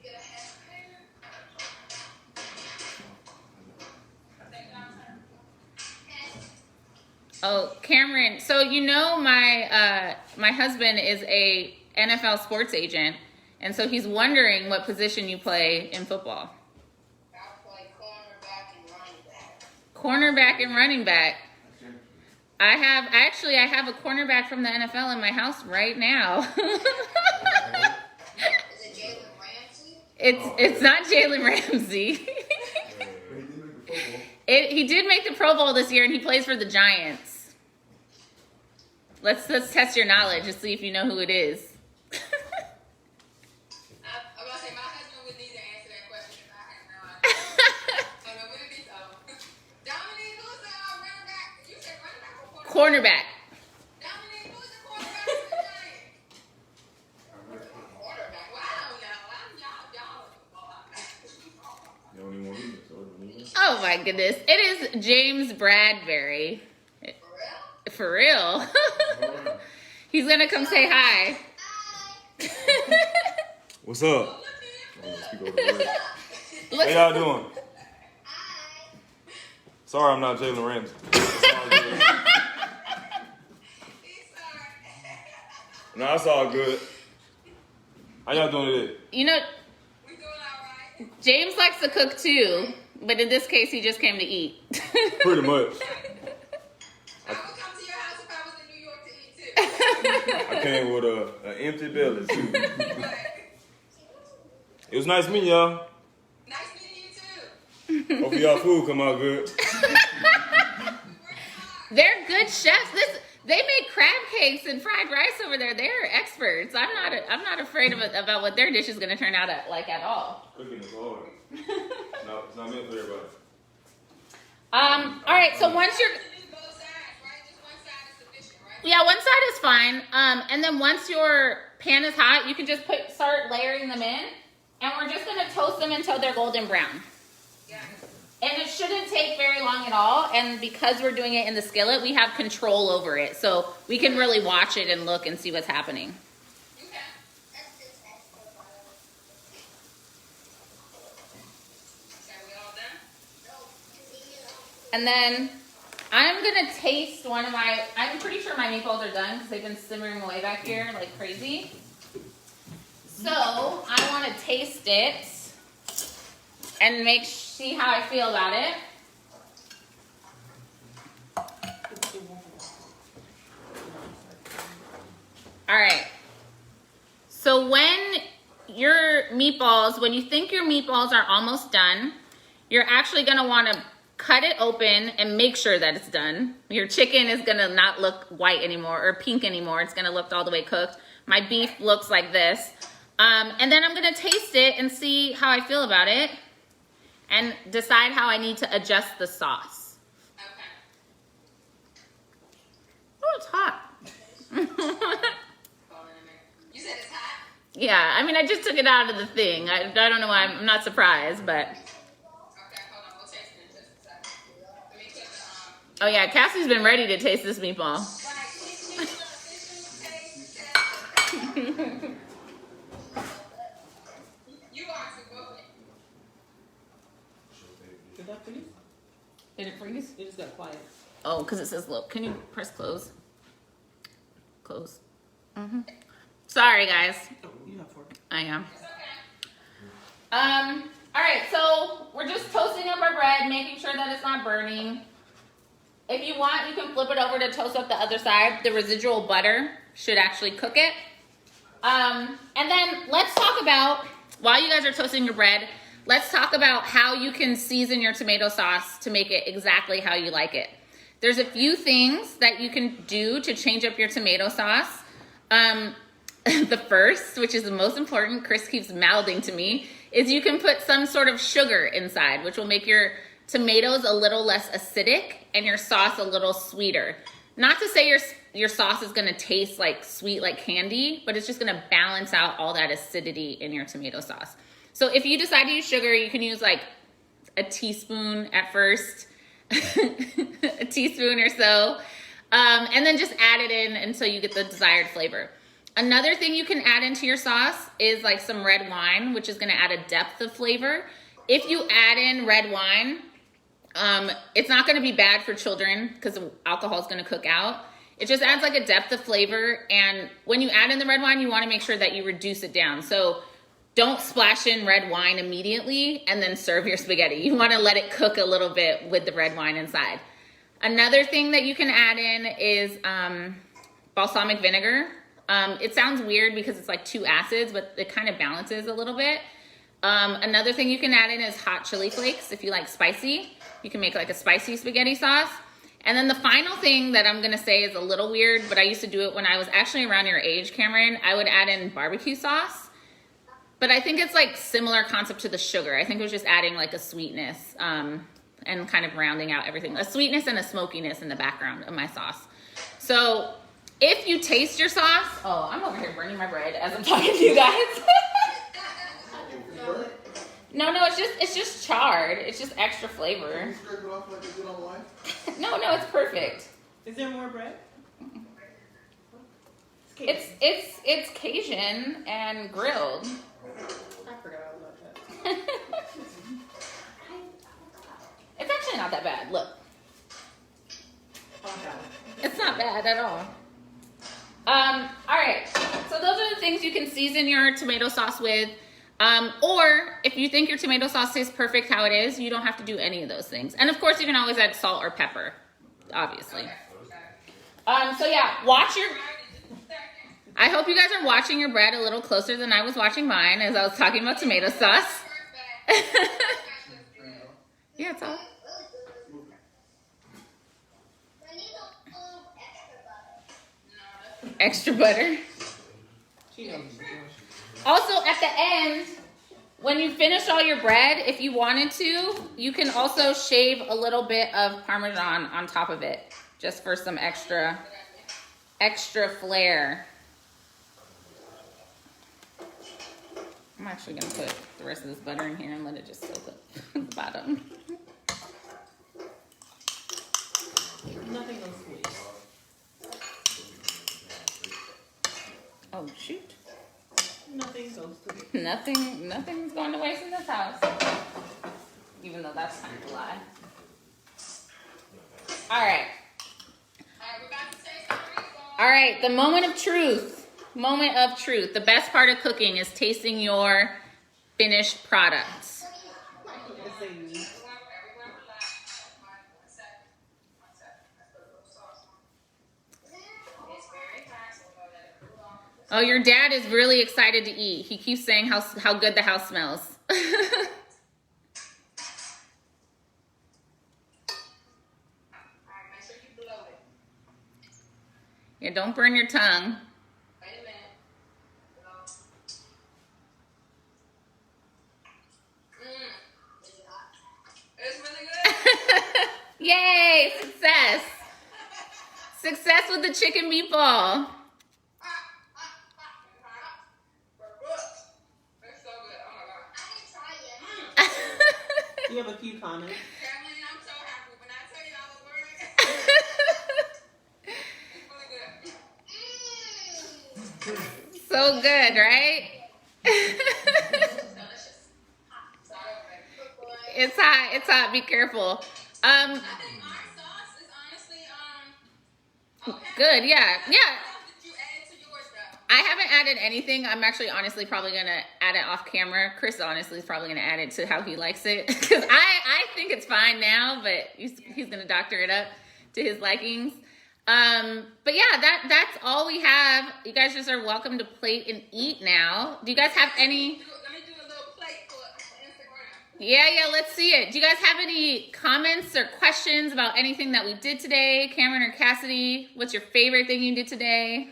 Get a half pan. Take it out. Oh, Cameron. So you know my husband is a NFL sports agent, and so he's wondering what position you play in football. I play cornerback and running back. Cornerback and running back. I have a cornerback from the NFL in my house right now. Is it Jalen Ramsey? It's not Jalen Ramsey. He did make the Pro Bowl this year, and he plays for the Giants. Let's test your knowledge and see if you know who it is. I'm gonna say my husband would need to answer that question if I had no idea. So no, what did he say? Dominique, who's the running back? You said running back or quarterback? Cornerback. Dominique, who's the quarterback for the Giants? Quarterback. Wow, y'all. Y'all. Oh my goodness. It is James Bradbury. For real? He's gonna come say hi. What's up? Look, How y'all doing? Sorry, I'm not Jalen Ramsey. No, it's all good. How y'all doing today? you know, We doing all right. James likes to cook too, but in this case, he just came to eat. Pretty much. I would come to your house if I was in New York to eat too. I came with an empty belly too. But It was nice meeting y'all. nice meeting you too. Hope y'all food come out good. They're good chefs. They make crab cakes and fried rice over there. They're experts. I'm not afraid about what their dish is going to turn out at all. Cooking is hard. No, it's not meant for everybody. All right. So once you're You do both sides, right? Just one side is sufficient, right? Yeah, one side is fine. And then once your pan is hot, you can just start layering them in. And we're just gonna toast them until they're golden brown. Yeah. And it shouldn't take very long at all. And because we're doing it in the skillet, we have control over it. So we can really watch it and look and see what's happening. Okay. Okay, we all done? And then I'm gonna taste I'm pretty sure my meatballs are done because they've been simmering away back here like crazy. So I want to taste it and see how I feel about it. All right. So when you think your meatballs are almost done, you're actually going to want to cut it open and make sure that it's done. Your chicken is going to not look white anymore or pink anymore. It's going to look all the way cooked. My beef looks like this. And then I'm going to taste it and see how I feel about it and decide how I need to adjust the sauce. Okay. Oh, it's hot. Hold on a minute. You said it's hot? Yeah, I mean, I just took it out of the thing. I don't know why. I'm not surprised, but... Okay, hold on. We'll taste it in just a second. Let me put the, Oh, yeah, Cassie's been ready to taste this meatball. You are to go in. Did that freeze? Did it freeze? It just got quiet. Oh, because it says look. Can you press close? Close. Sorry, guys. Oh, you have 4. I am. It's okay. All right, so we're just toasting up our bread, making sure that it's not burning. If you want, you can flip it over to toast up the other side. The residual butter should actually cook it. And then let's talk about, while you guys are toasting your bread, let's talk about how you can season your tomato sauce to make it exactly how you like it. There's a few things that you can do to change up your tomato sauce. The first, which is the most important, Chris keeps mouthing to me, is you can put some sort of sugar inside, which will make your tomatoes a little less acidic and your sauce a little sweeter. Not to say your sauce is gonna taste like sweet like candy, but it's just gonna balance out all that acidity in your tomato sauce. So if you decide to use sugar, you can use like a teaspoon at first, a teaspoon or so, and then just add it in until you get the desired flavor. Another thing you can add into your sauce is like some red wine, which is gonna add a depth of flavor. If you add in red wine, it's not gonna be bad for children because the alcohol is gonna cook out. It just adds like a depth of flavor. And when you add in the red wine, you wanna make sure that you reduce it down. So don't splash in red wine immediately and then serve your spaghetti. You wanna let it cook a little bit with the red wine inside. Another thing that you can add in is balsamic vinegar. It sounds weird because it's like 2 acids, but it kind of balances a little bit. Another thing you can add in is hot chili flakes. If you like spicy, you can make like a spicy spaghetti sauce. And then the final thing that I'm gonna say is a little weird, but I used to do it when I was actually around your age, Cameron. I would add in barbecue sauce, but I think it's like similar concept to the sugar. I think it was just adding like a sweetness and kind of rounding out everything. A sweetness and a smokiness in the background of my sauce. So if you taste your sauce, oh, I'm over here burning my bread as I'm talking to you guys. No, it's just charred. It's just extra Can flavor. you scrape it off like I did on mine? No, it's perfect. Is there more bread? It's It's Cajun and grilled. I forgot all about that. It's actually not that bad. Look, Okay. it's not bad at all. All right. So those are the things you can season your tomato sauce with. Or if you think your tomato sauce tastes perfect how it is, you don't have to do any of those things. And of course, you can always add salt or pepper, obviously. So yeah, watch your. I hope you guys are watching your bread a little closer than I was watching mine as I was talking about tomato sauce. Yeah, it's all. Extra butter. She knows. Also, at the end, when you finish all your bread, if you wanted to, you can also shave a little bit of Parmesan on top of it, just for some extra flair. I'm actually gonna put the rest of this butter in here and let it just soak up at the bottom. Nothing goes to waste. Oh shoot. Nothing goes to waste. Nothing's going to waste in this house. Even though that's kind of a lie. Alright. We're about to say sorry. Alright, the moment of truth. Moment of truth. The best part of cooking is tasting your finished products. It's a Everyone relax. One second. Let's put a little sauce on. It's very hot, so we're gonna let it cool off. Oh, your dad is really excited to eat. He keeps saying how good the house smells. Alright, make sure you blow it. Yeah, don't burn your tongue. Wait a minute. Blow. It's really good. Yay, success. Success with the chicken meatball. It's so good. Oh my god. I didn't try yet. You have a few comments. Chefleen, I'm so happy. When I tell you I was learning, it's really good. So good, right? It's delicious. Start over. It's hot, be careful. I think our sauce is honestly okay. Good, yeah. What else did you add to yours though? I haven't added anything. I'm actually honestly probably gonna add it off camera. Chris honestly is probably gonna add it to how he likes it. Cause I think it's fine now, but he's gonna doctor it up to his likings. But yeah, that's all we have. You guys just are welcome to plate and eat now. Do you guys have any? Let me do a little plate for Instagram. Yeah, let's see it. Do you guys have any comments or questions about anything that we did today? Cameron or Cassidy, what's your favorite thing you did today?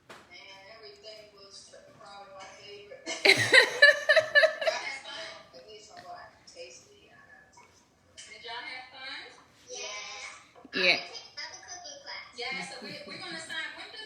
Man, everything was probably my favorite. Y'all had fun? At least I'm like tasty. Did y'all have fun? Yeah. Yeah. Another cooking class. Yeah, so we're gonna sign. When do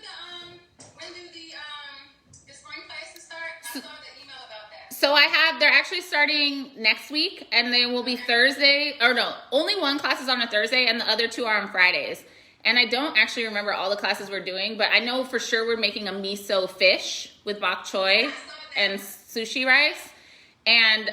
the spring classes start? I saw the email about that. So they're actually starting next week, and they will be Thursday, or no, only one class is on a Thursday and the other two are on Fridays. And I don't actually remember all the classes we're doing, but I know for sure we're making a miso fish with bok choy and sushi rice. And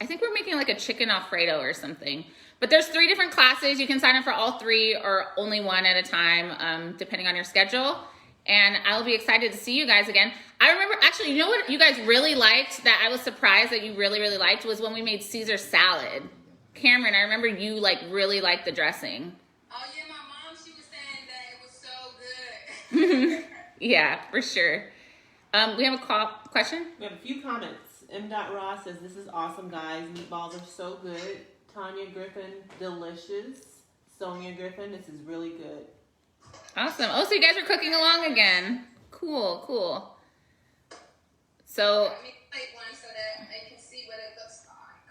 I think we're making like a chicken Alfredo or something. But there's 3 different classes. You can sign up for all 3 or only one at a time, depending on your schedule. And I'll be excited to see you guys again. I remember, actually, you know what you guys really liked that I was surprised that you really, really liked was when we made Caesar salad. Cameron, I remember you like really liked the dressing. Oh yeah, my mom, she was saying that it was so good. Yeah, for sure. We have a question? We have a few comments. M. Ross says, "This is awesome, guys. Meatballs are so good." Tanya Griffin, delicious. Sonia Griffin, this is really good. Awesome. Oh, so you guys are cooking along again. Cool. So, Let me plate one so that they can see what it looks like.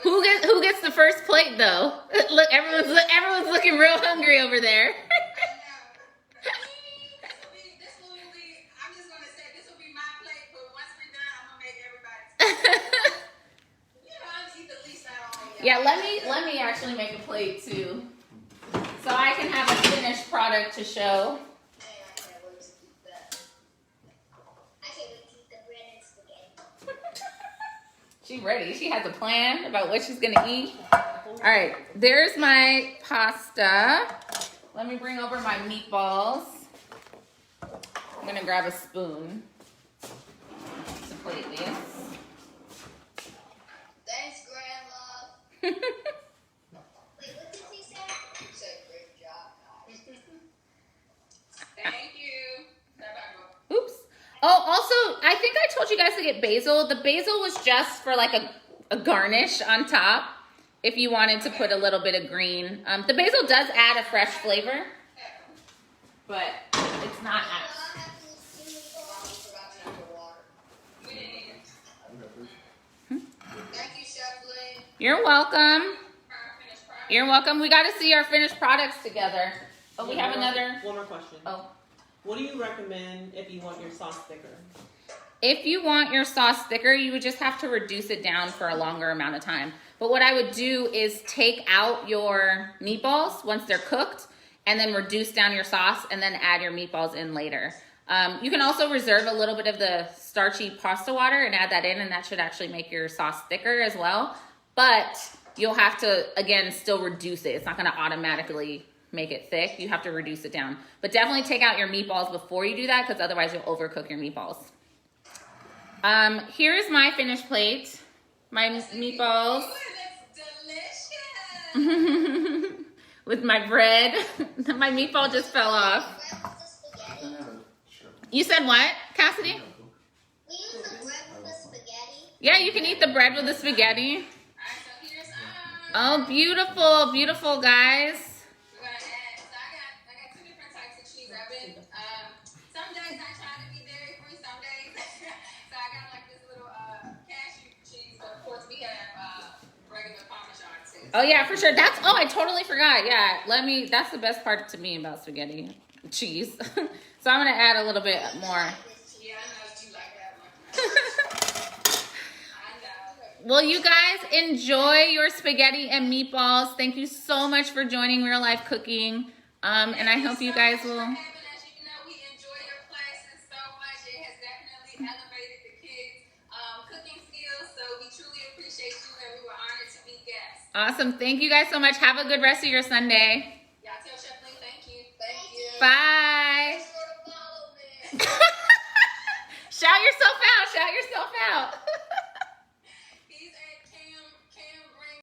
who gets the first plate though? Look, everyone's looking real hungry over there. This will be, I'm just gonna say this will be my plate, but once we're done, I'm gonna make Yeah, let me actually make a plate too, so I can have a finished product to show. I can't wait to eat that. I can't wait to eat the bread and spaghetti. She ready. She has a plan about what she's gonna eat. All right, there's my pasta. Let me bring over my meatballs. I'm gonna grab a spoon to plate these. Thanks, Grandma. Wait, what did he say? He said, great job, guys. Thank you. Bye-bye. Oops. Oh, also, I think I told you guys to get basil. The basil was just for like a garnish on top if you wanted to put a little bit of green. The basil does add a fresh flavor, but it's not I as... have to see Mom forgot to have the water. We didn't need it. I got this. Thank you, Chefleen. You're welcome. Our finished product. You're welcome. We got to see our finished products together. Oh, we have another... One more question. Oh. What do you recommend if you want your sauce thicker? If you want your sauce thicker, you would just have to reduce it down for a longer amount of time. But what I would do is take out your meatballs once they're cooked and then reduce down your sauce and then add your meatballs in later. You can also reserve a little bit of the starchy pasta water and add that in, and that should actually make your sauce thicker as well. But you'll have to, again, still reduce it. It's not gonna automatically make it thick. You have to reduce it down. But definitely take out your meatballs before you do that, because otherwise you'll overcook your meatballs. Here's my finished plate. My meatballs. Ooh, it looks delicious. With my bread. My meatball just fell off. Bread with the spaghetti. I have a shirt. You said what, Cassidy? We use the bread with the spaghetti. Yeah, you can eat the bread with the spaghetti. Alright, so here's Oh, beautiful, beautiful, guys. we're gonna add. So I got two different types of cheese. I've been some days I try to be dairy free, some days. So I got like this little cashew cheese, but of course we have regular Parmesan too. Oh yeah, for sure. Oh, I totally forgot. Yeah, that's the best part to me about spaghetti, cheese. So I'm gonna add a little bit more. Yeah, I know you like that one. I know. Well, you guys enjoy your spaghetti and meatballs. Thank you so much for joining Real Life Cooking. And I hope you guys will. Having us, you know, we enjoy your classes so much. It has definitely elevated the kids' cooking skills. So we truly appreciate you, and we were honored to be guests. Awesome. Thank you guys so much. Have a good rest of your Sunday. Y'all tell Chefleen thank you. Thank you. Bye. Be sure to follow me. Shout yourself out. Shout yourself out.